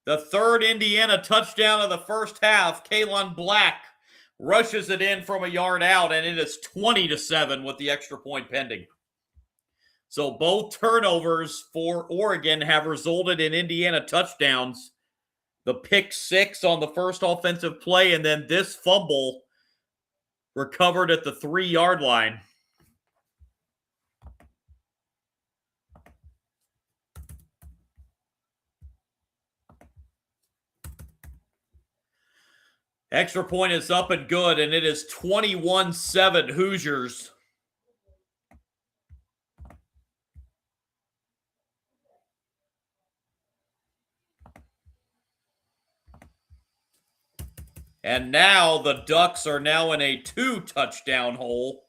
The third Indiana touchdown of the first half. Kalen Black rushes it in from a yard out, and it is 20-7 with the extra point pending. So both turnovers for Oregon have resulted in Indiana touchdowns. The pick 6 on the first offensive play, and then this fumble recovered at the 3-yard line. Extra point is up and good, and it is 21-7 Hoosiers. And now the Ducks are now in a 2-touchdown hole.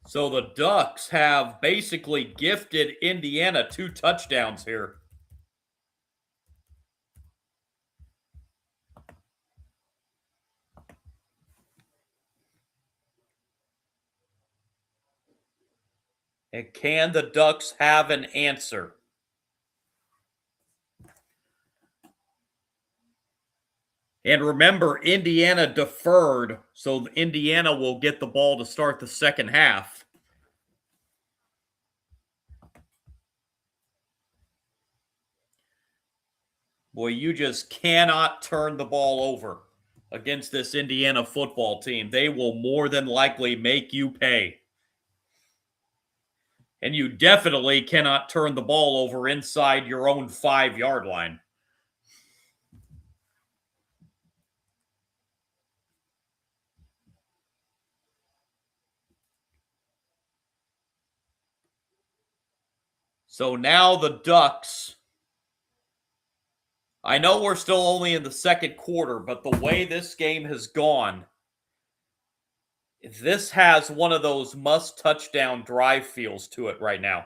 So the Ducks have basically gifted Indiana 2 touchdowns here. And can the Ducks have an answer? And remember, Indiana deferred, so Indiana will get the ball to start the second half. Boy, you just cannot turn the ball over against this Indiana football team. They will more than likely make you pay. And you definitely cannot turn the ball over inside your own 5-yard line. So now the Ducks, I know we're still only in the second quarter, but the way this game has gone, this has one of those must touchdown drive feels to it right now.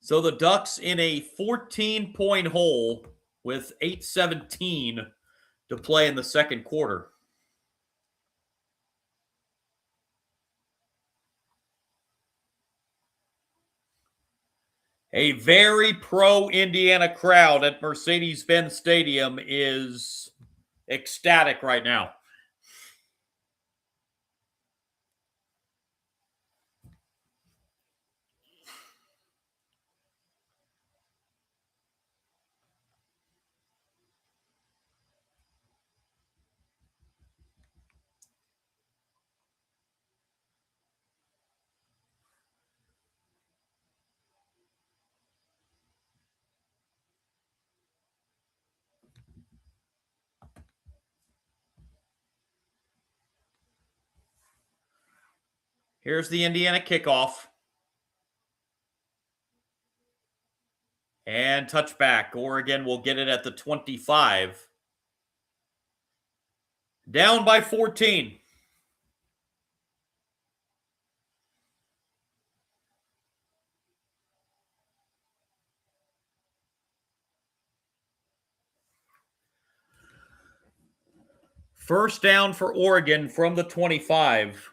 So the Ducks in a 14-point hole with 8:17 to play in the second quarter. A very pro-Indiana crowd at Mercedes-Benz Stadium is ecstatic right now. Here's the Indiana kickoff. And touchback. Oregon will get it at the 25. Down by 14. First down for Oregon from the 25.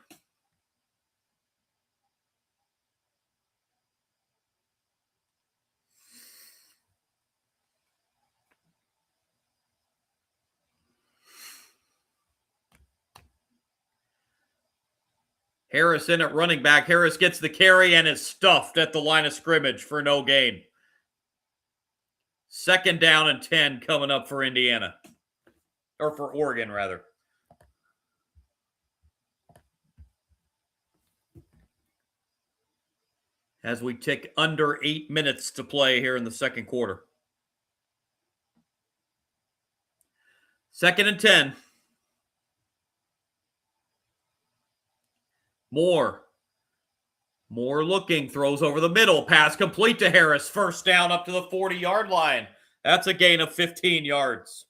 Harris in at running back. Harris gets the carry and is stuffed at the line of scrimmage for no gain. Second down and 10 coming up for Indiana. Or for Oregon, rather. As we tick under 8 minutes to play here in the second quarter. Second and 10. Moore looking, throws over the middle, pass complete to Harris. First down up to the 40-yard line. That's a gain of 15 yards.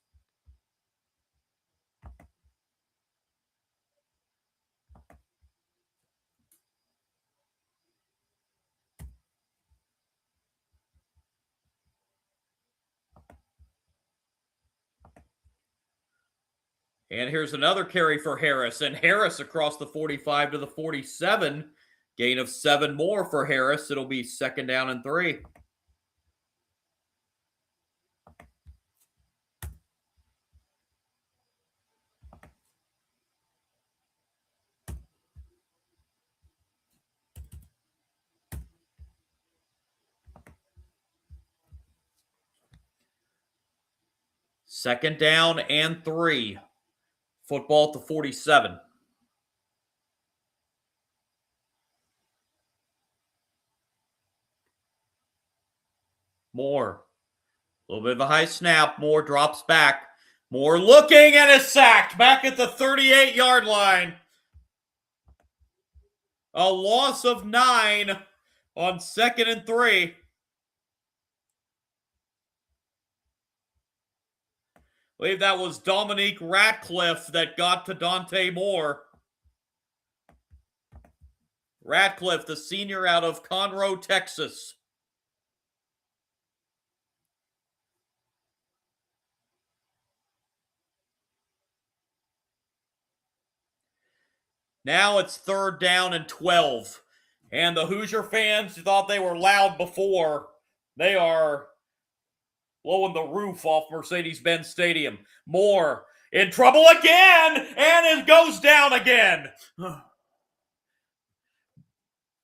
And here's another carry for Harris. And Harris across the 45 to the 47. Gain of 7 more for Harris. It'll be second down and 3. Second down and 3. Football at the 47. Moore. A little bit of a high snap. Moore drops back. Moore looking and is sacked back at the 38-yard line. A loss of 9 on second and 3. I believe that was Dominique Ratcliffe that got to Dante Moore. Ratcliffe, the senior out of Conroe, Texas. Now it's third down and 12. And the Hoosier fans who thought they were loud before, they are blowing the roof off Mercedes-Benz Stadium. Moore in trouble again, and it goes down again.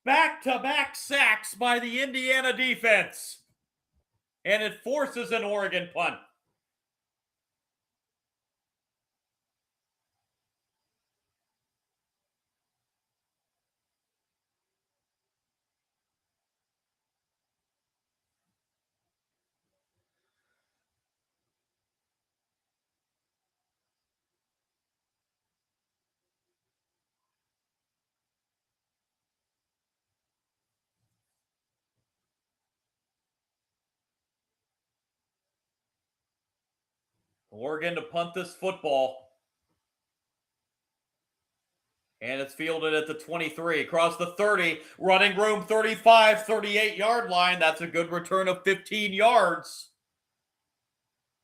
Back-to-back sacks by the Indiana defense. And it forces an Oregon punt. Oregon to punt this football. And it's fielded at the 23, across the 30, running room 35, 38-yard line. That's a good return of 15 yards.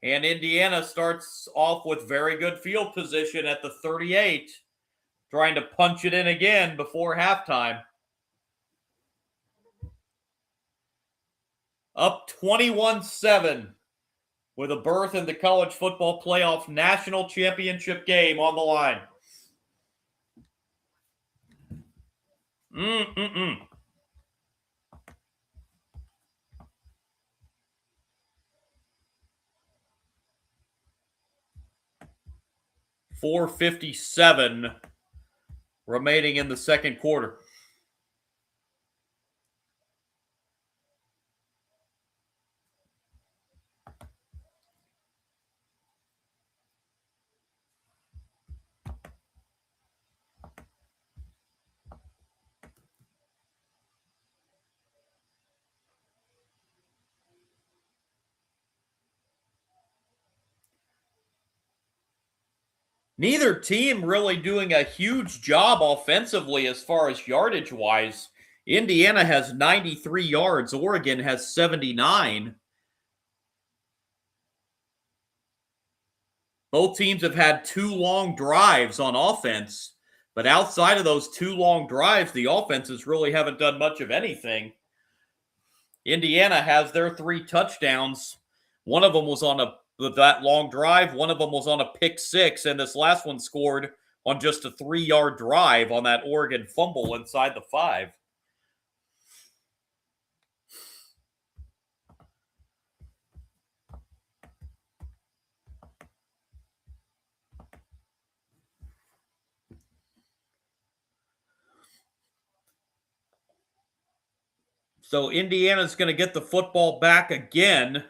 And Indiana starts off with very good field position at the 38, trying to punch it in again before halftime. Up 21-7 with a berth in the college football playoff national championship game on the line. 4:57 remaining in the second quarter. Neither team really doing a huge job offensively as far as yardage wise. Indiana has 93 yards, Oregon has 79. Both teams have had 2 long drives on offense, but outside of those 2 long drives, the offenses really haven't done much of anything. Indiana has their 3 touchdowns. One of them was on that long drive. One of them was on a pick six, and this last one scored on just a 3-yard drive on that Oregon fumble inside the 5. So Indiana's going to get the football back again.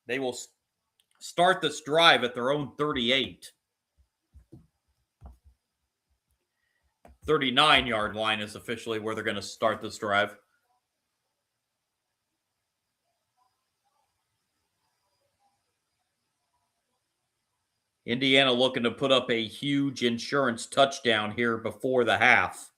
They will start this drive at their own 38. 39-yard line is officially where they're going to start this drive. Indiana looking to put up a huge insurance touchdown here before the half.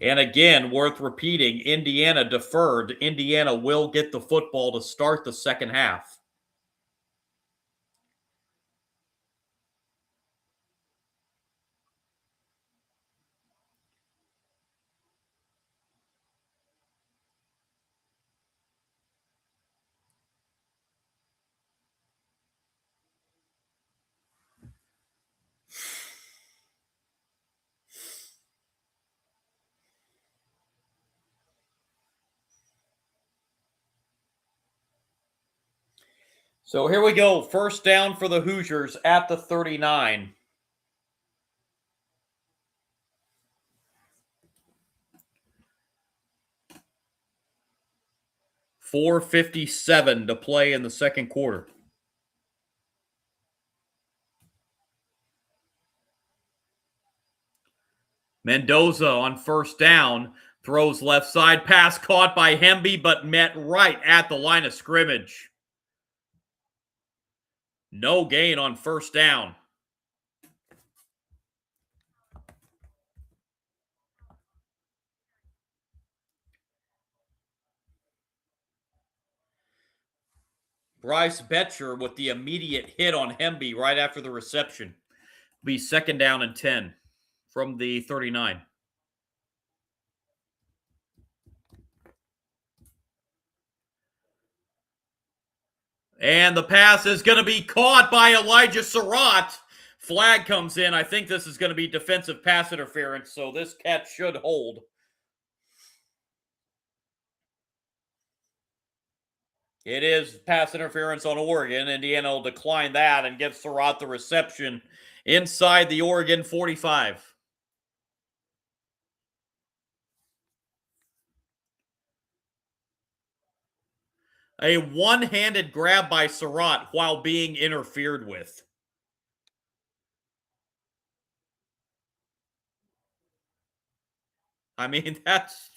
And again, worth repeating, Indiana deferred. Indiana will get the football to start the second half. So here we go. First down for the Hoosiers at the 39. 4:57 to play in the second quarter. Mendoza on first down throws left side, pass caught by Hemby, but met right at the line of scrimmage. No gain on first down. Bryce Betcher with the immediate hit on Hemby right after the reception. Be second down and 10 from the 39. And the pass is going to be caught by Elijah Surratt. Flag comes in. I think this is going to be defensive pass interference, so this catch should hold. It is pass interference on Oregon. Indiana will decline that and give Surratt the reception inside the Oregon 45. A one-handed grab by Surratt while being interfered with. I mean, that's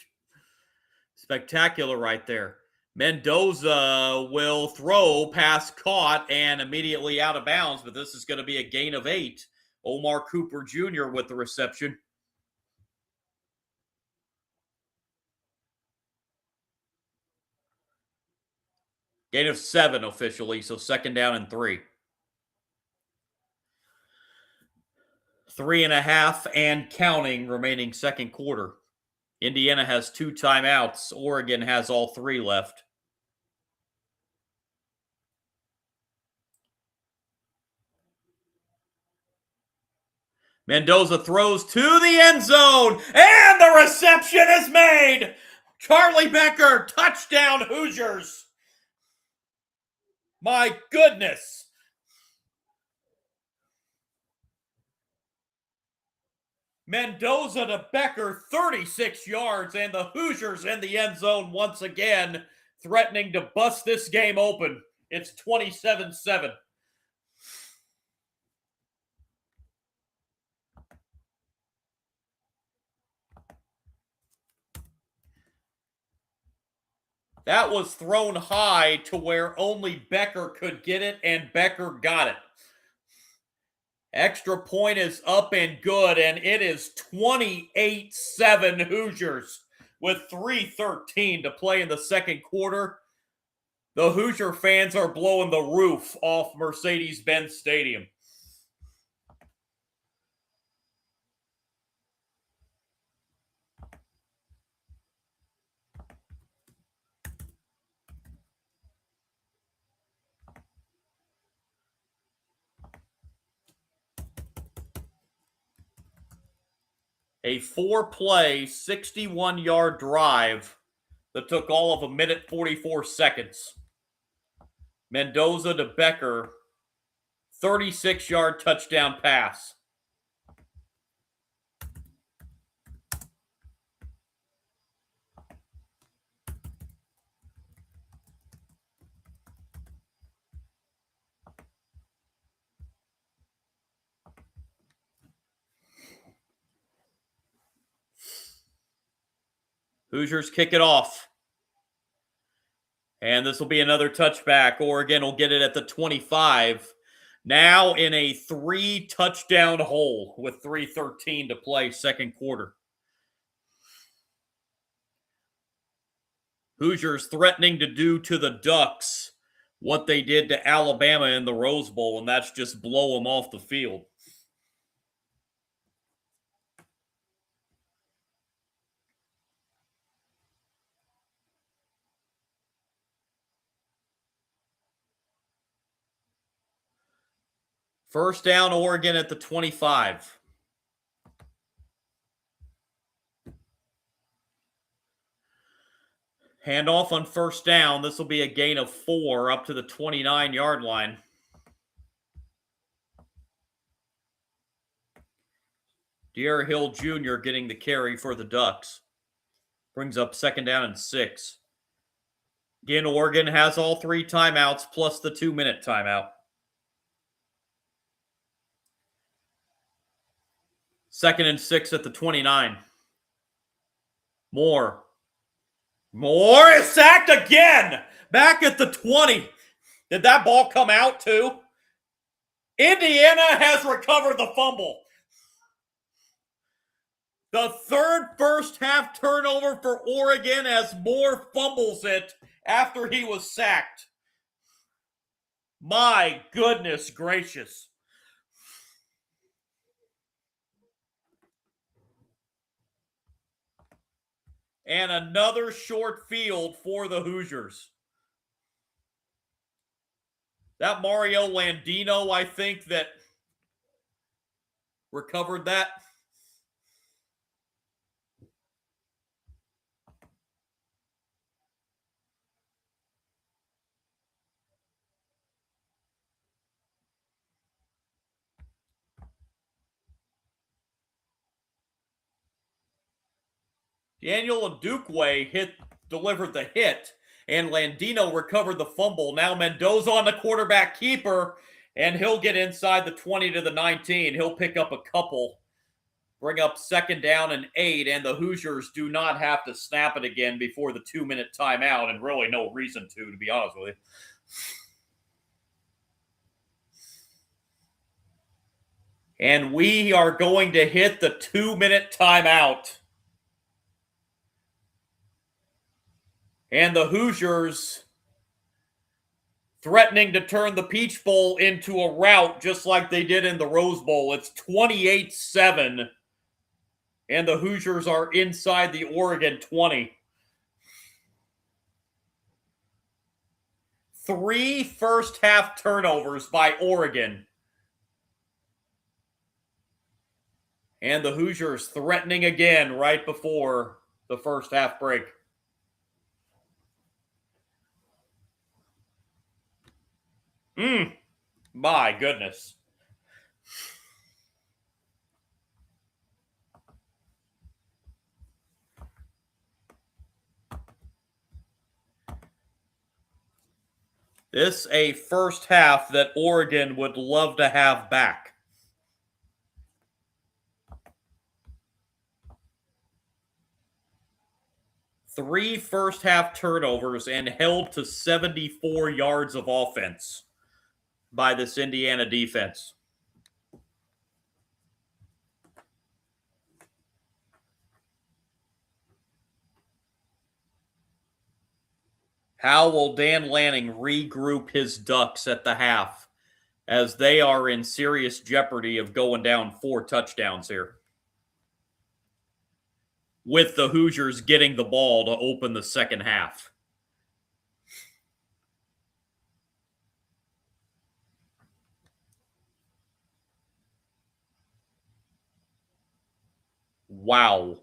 spectacular right there. Mendoza will throw, pass caught, and immediately out of bounds, but this is going to be a gain of 8. Omar Cooper Jr. with the reception. Gain of 7 officially, so second down and 3. 3.5 and counting remaining second quarter. Indiana has 2 timeouts. Oregon has all 3 left. Mendoza throws to the end zone, and the reception is made. Charlie Becker, touchdown Hoosiers. My goodness. Mendoza to Becker, 36 yards, and the Hoosiers in the end zone once again, threatening to bust this game open. It's 27-7. That was thrown high to where only Becker could get it, and Becker got it. Extra point is up and good, and it is 28-7 Hoosiers with 3:13 to play in the second quarter. The Hoosier fans are blowing the roof off Mercedes-Benz Stadium. A 4-play, 61-yard drive that took all of 1:44. Mendoza to Becker, 36-yard touchdown pass. Hoosiers kick it off. And this will be another touchback. Oregon will get it at the 25. Now in a 3-touchdown hole with 3:13 to play second quarter. Hoosiers threatening to do to the Ducks what they did to Alabama in the Rose Bowl, and that's just blow them off the field. First down, Oregon at the 25. Handoff on first down. This will be a gain of 4 up to the 29-yard line. Deer Hill Jr. getting the carry for the Ducks. Brings up second down and 6. Again, Oregon has all 3 timeouts plus the 2-minute timeout. Second and 6 at the 29. Moore is sacked again. Back at the 20. Did that ball come out too? Indiana has recovered the fumble. The third first half turnover for Oregon as Moore fumbles it after he was sacked. My goodness gracious. And another short field for the Hoosiers. That Mario Landino, I think, that recovered that. Daniel Ndukwe delivered the hit, and Landino recovered the fumble. Now Mendoza on the quarterback keeper, and he'll get inside the 20 to the 19. He'll pick up a couple, bring up second down and 8, and the Hoosiers do not have to snap it again before the 2-minute timeout, and really no reason to be honest with you. And we are going to hit the 2-minute timeout. And the Hoosiers threatening to turn the Peach Bowl into a rout just like they did in the Rose Bowl. It's 28-7. And the Hoosiers are inside the Oregon 20. 3 first half turnovers by Oregon. And the Hoosiers threatening again right before the first half break. My goodness. This a first half that Oregon would love to have back. 3 first-half turnovers and held to 74 yards of offense by this Indiana defense. How will Dan Lanning regroup his Ducks at the half, as they are in serious jeopardy of going down 4 touchdowns here, with the Hoosiers getting the ball to open the second half? Wow.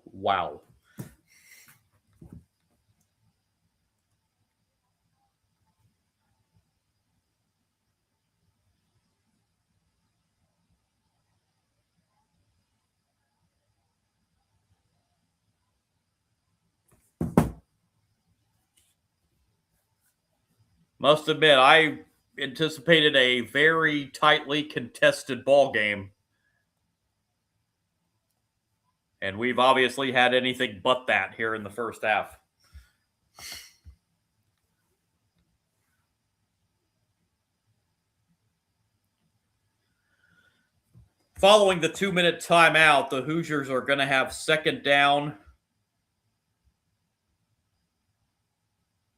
Must admit, I anticipated a very tightly contested ball game. And we've obviously had anything but that here in the first half. Following the 2-minute timeout, the Hoosiers are going to have second down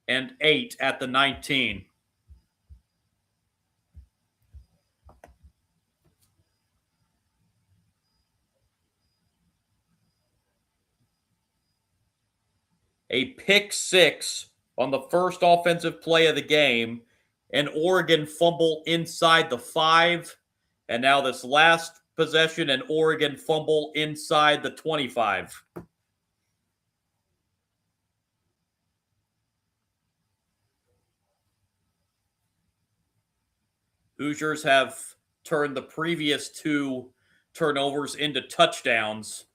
and 8 at the 19. A pick 6 on the first offensive play of the game, an Oregon fumble inside the 5, and now this last possession, an Oregon fumble inside the 25. Hoosiers have turned the previous 2 turnovers into touchdowns.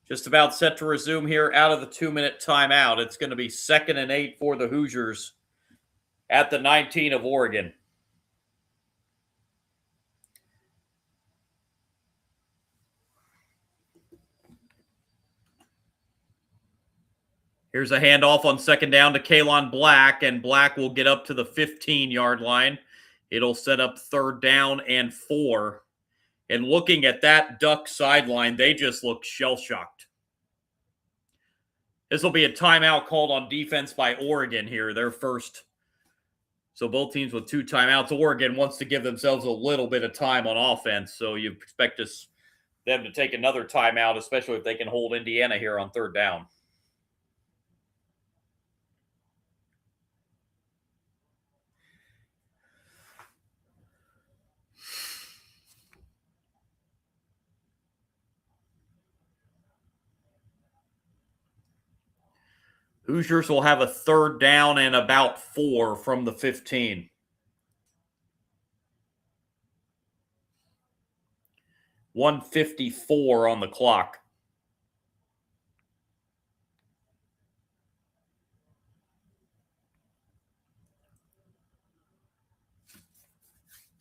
Just about set to resume here out of the 2-minute timeout. It's going to be 2nd and 8 for the Hoosiers at the 19 of Oregon. Here's a handoff on second down to Kalon Black, and Black will get up to the 15-yard line. It'll set up 3rd down and 4. And looking at that Duck sideline, they just look shell-shocked. This will be a timeout called on defense by Oregon here, their first. So both teams with 2 timeouts. Oregon wants to give themselves a little bit of time on offense, so you expect them to take another timeout, especially if they can hold Indiana here on 3rd down. Hoosiers will have a 3rd down and about 4 from the 15. .154 on the clock.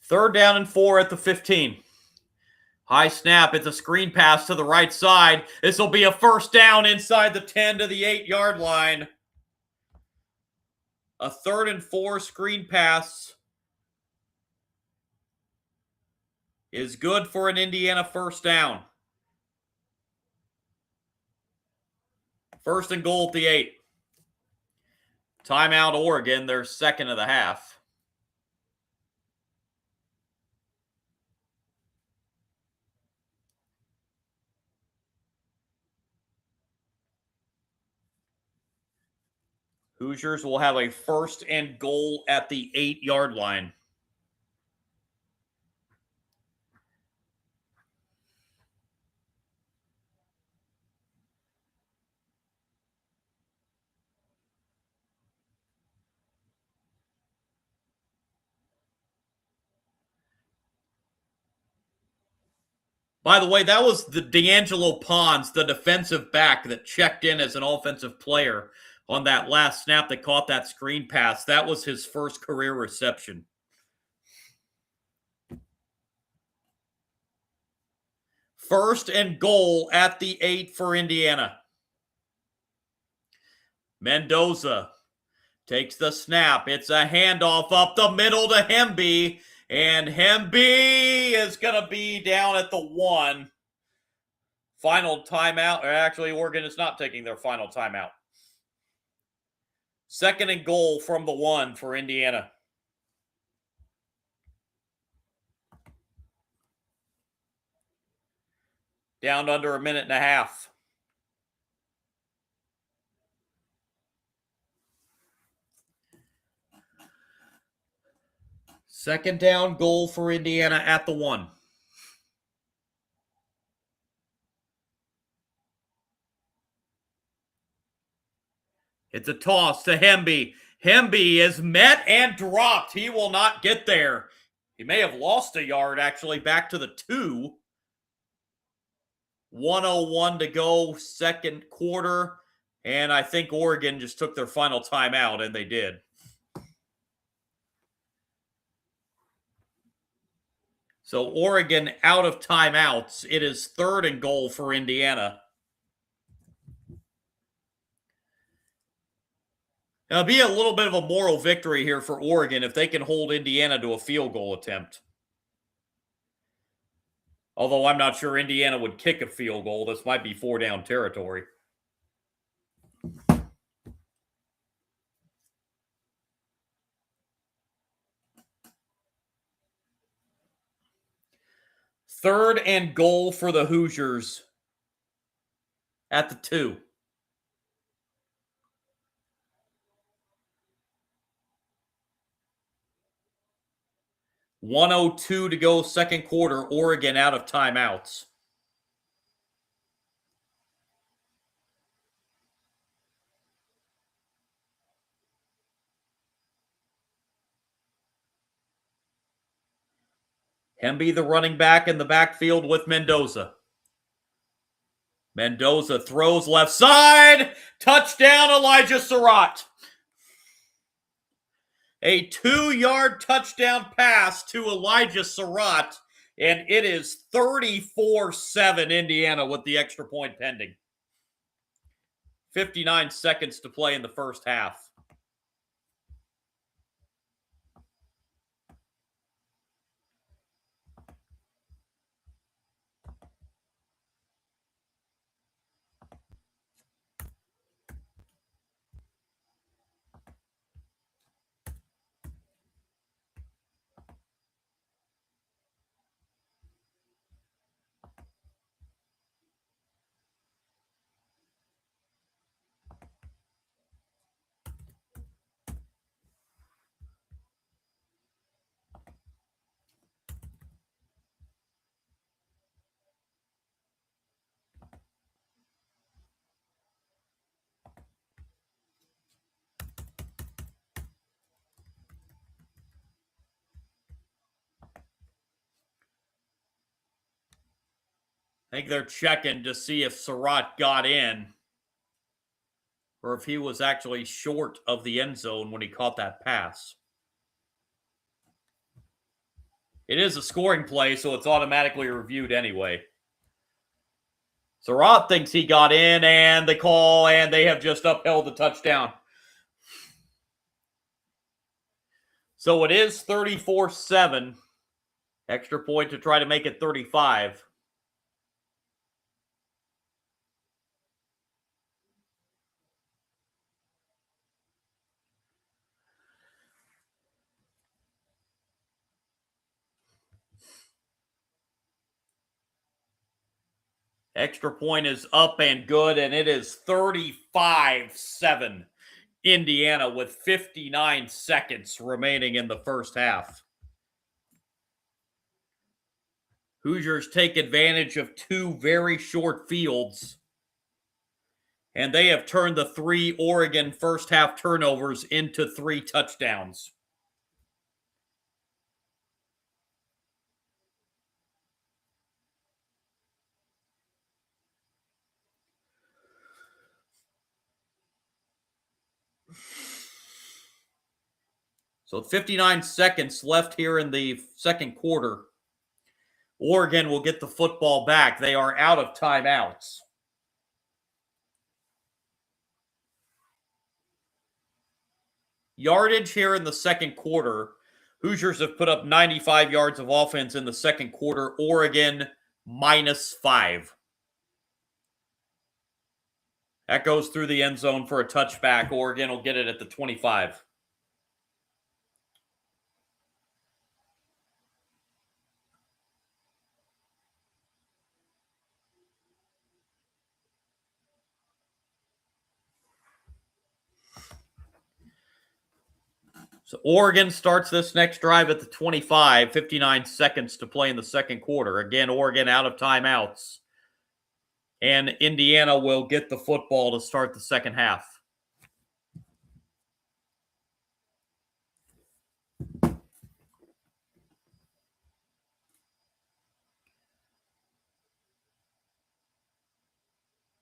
Third down and 4 at the 15. High snap. It's a screen pass to the right side. This will be a first down inside the 10 to the 8-yard line. A 3rd and 4 screen pass is good for an Indiana first down. 1st and goal at the 8. Timeout Oregon, their 2nd of the half. Hoosiers will have a 1st and goal at the 8-yard line. By the way, that was the D'Angelo Pons, the defensive back that checked in as an offensive player on that last snap that caught that screen pass. That was his first career reception. First and goal at the 8 for Indiana. Mendoza takes the snap. It's a handoff up the middle to Hemby. And Hemby is going to be down at the 1. Final timeout. Or actually, Oregon is not taking their final timeout. Second and goal from the 1 for Indiana. Down under a minute and a half. Second down goal for Indiana at the 1. It's a toss to Hemby. Hemby is met and dropped. He will not get there. He may have lost a yard, actually, back to the 2. 1:01 to go, second quarter. And I think Oregon just took their final timeout, and they did. So Oregon out of timeouts. It is third and goal for Indiana. Now, it'll be a little bit of a moral victory here for Oregon if they can hold Indiana to a field goal attempt. Although I'm not sure Indiana would kick a field goal. This might be 4-down territory. Third and goal for the Hoosiers at the 2. .102 to go, second quarter. Oregon out of timeouts. Hemby, the running back, in the backfield with Mendoza. Mendoza throws left side. Touchdown, Elijah Surratt. A 2-yard touchdown pass to Elijah Surratt, and it is 34-7 Indiana with the extra point pending. 59 seconds to play in the first half. I think they're checking to see if Surratt got in or if he was actually short of the end zone when he caught that pass. It is a scoring play, so it's automatically reviewed anyway. Surratt thinks he got in, and they call, and they have just upheld the touchdown. So it is 34-7. Extra point to try to make it 35. Extra point is up and good, and it is 35-7. Indiana with 59 seconds remaining in the first half. Hoosiers take advantage of 2 very short fields, and they have turned the 3 Oregon first half turnovers into 3 touchdowns. So 59 seconds left here in the second quarter. Oregon will get the football back. They are out of timeouts. Yardage here in the second quarter. Hoosiers have put up 95 yards of offense in the second quarter. Oregon -5. That goes through the end zone for a touchback. Oregon will get it at the 25. So Oregon starts this next drive at the 25, 59 seconds to play in the second quarter. Again, Oregon out of timeouts. And Indiana will get the football to start the second half.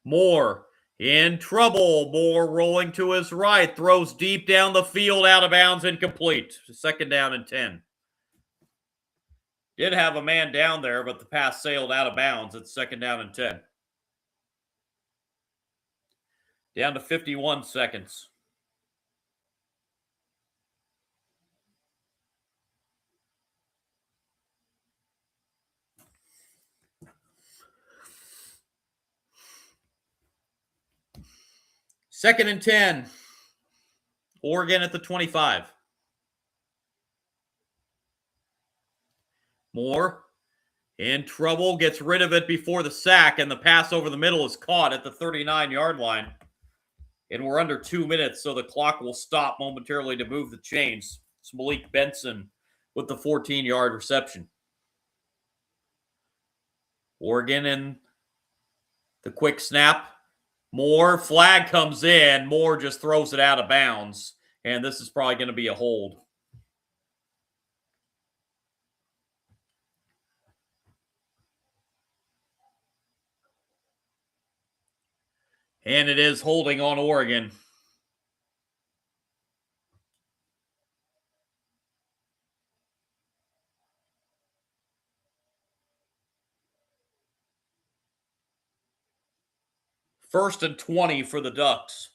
Moore in trouble. Moore rolling to his right. Throws deep down the field, out of bounds, incomplete. Second down and 10. Did have a man down there, but the pass sailed out of bounds. It's second down and 10. Down to 51 seconds. Second and 10. Oregon at the 25. Moore in trouble, gets rid of it before the sack, and the pass over the middle is caught at the 39-yard line. And we're under 2 minutes, so the clock will stop momentarily to move the chains. It's Malik Benson with the 14-yard reception. Oregon in the quick snap. Moore, flag comes in. Moore just throws it out of bounds. And this is probably going to be a hold. And it is holding on Oregon. First and 20 for the Ducks.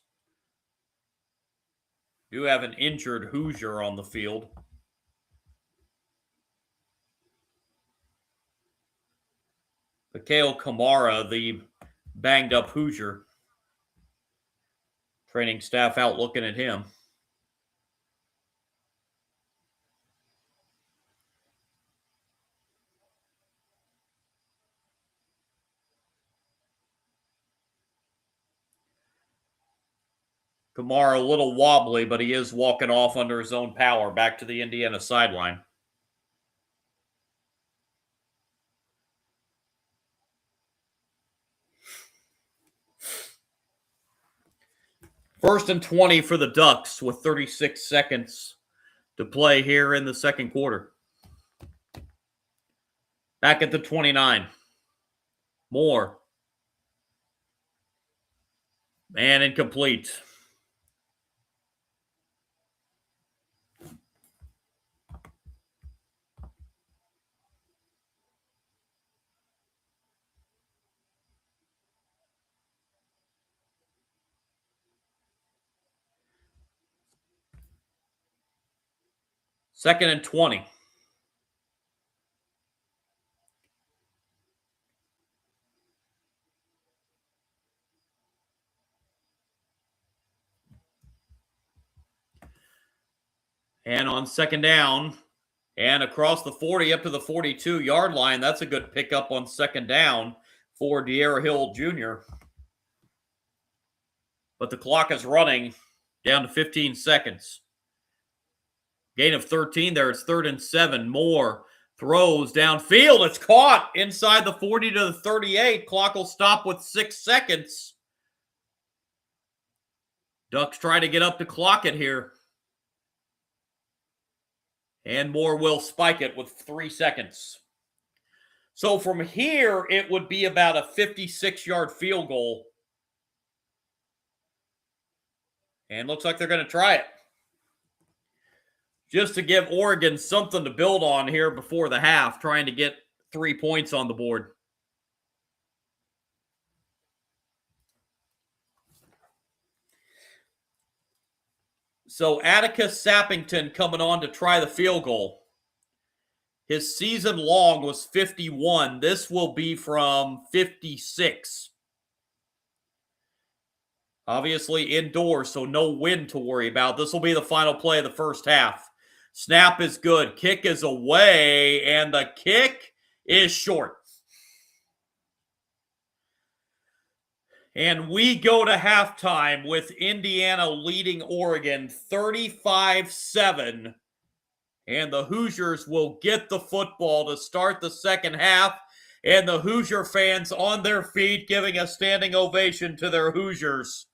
Do have an injured Hoosier on the field. Mikhail Kamara, the banged-up Hoosier. Training staff out looking at him. Kamara a little wobbly, but he is walking off under his own power back to the Indiana sideline. First and 20 for the Ducks with 36 seconds to play here in the second quarter. Back at the 29. Moore. And incomplete. Second and 20. And on second down, and across the 40 up to the 42-yard line, that's a good pickup on second down for De'Ara Hill Jr. But the clock is running down to 15 seconds. Gain of 13 there. It's third and 7. Moore throws downfield. It's caught inside the 40 to the 38. Clock will stop with 6 seconds. Ducks try to get up to clock it here. And Moore will spike it with 3 seconds. So from here, it would be about a 56-yard field goal. And looks like they're going to try it. Just to give Oregon something to build on here before the half, trying to get 3 points on the board. So Atticus Sappington coming on to try the field goal. His season long was 51. This will be from 56. Obviously indoors, so no wind to worry about. This will be the final play of the first half. Snap is good. Kick is away, and the kick is short. And we go to halftime with Indiana leading Oregon 35-7. And the Hoosiers will get the football to start the second half. And the Hoosier fans on their feet giving a standing ovation to their Hoosiers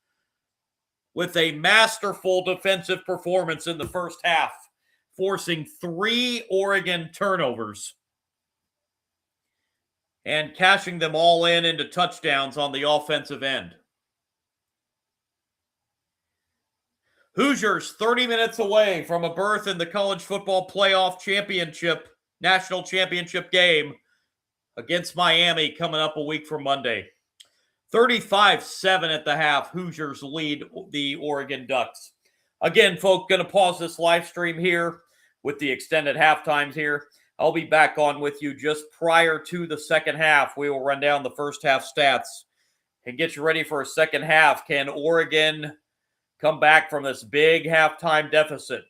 with a masterful defensive performance in the first half, forcing 3 Oregon turnovers and cashing them all into touchdowns on the offensive end. Hoosiers 30 minutes away from a berth in the college football playoff championship, national championship game against Miami coming up a week from Monday. 35-7 at the half. Hoosiers lead the Oregon Ducks. Again, folks, going to pause this live stream here with the extended halftimes here. I'll be back on with you just prior to the second half. We will run down the first half stats and get you ready for a second half. Can Oregon come back from this big halftime deficit?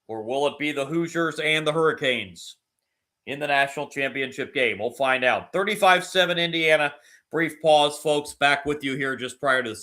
Or will it be the Hoosiers and the Hurricanes in the national championship game? We'll find out. 35-7 Indiana. Brief pause, folks. Back with you here just prior to the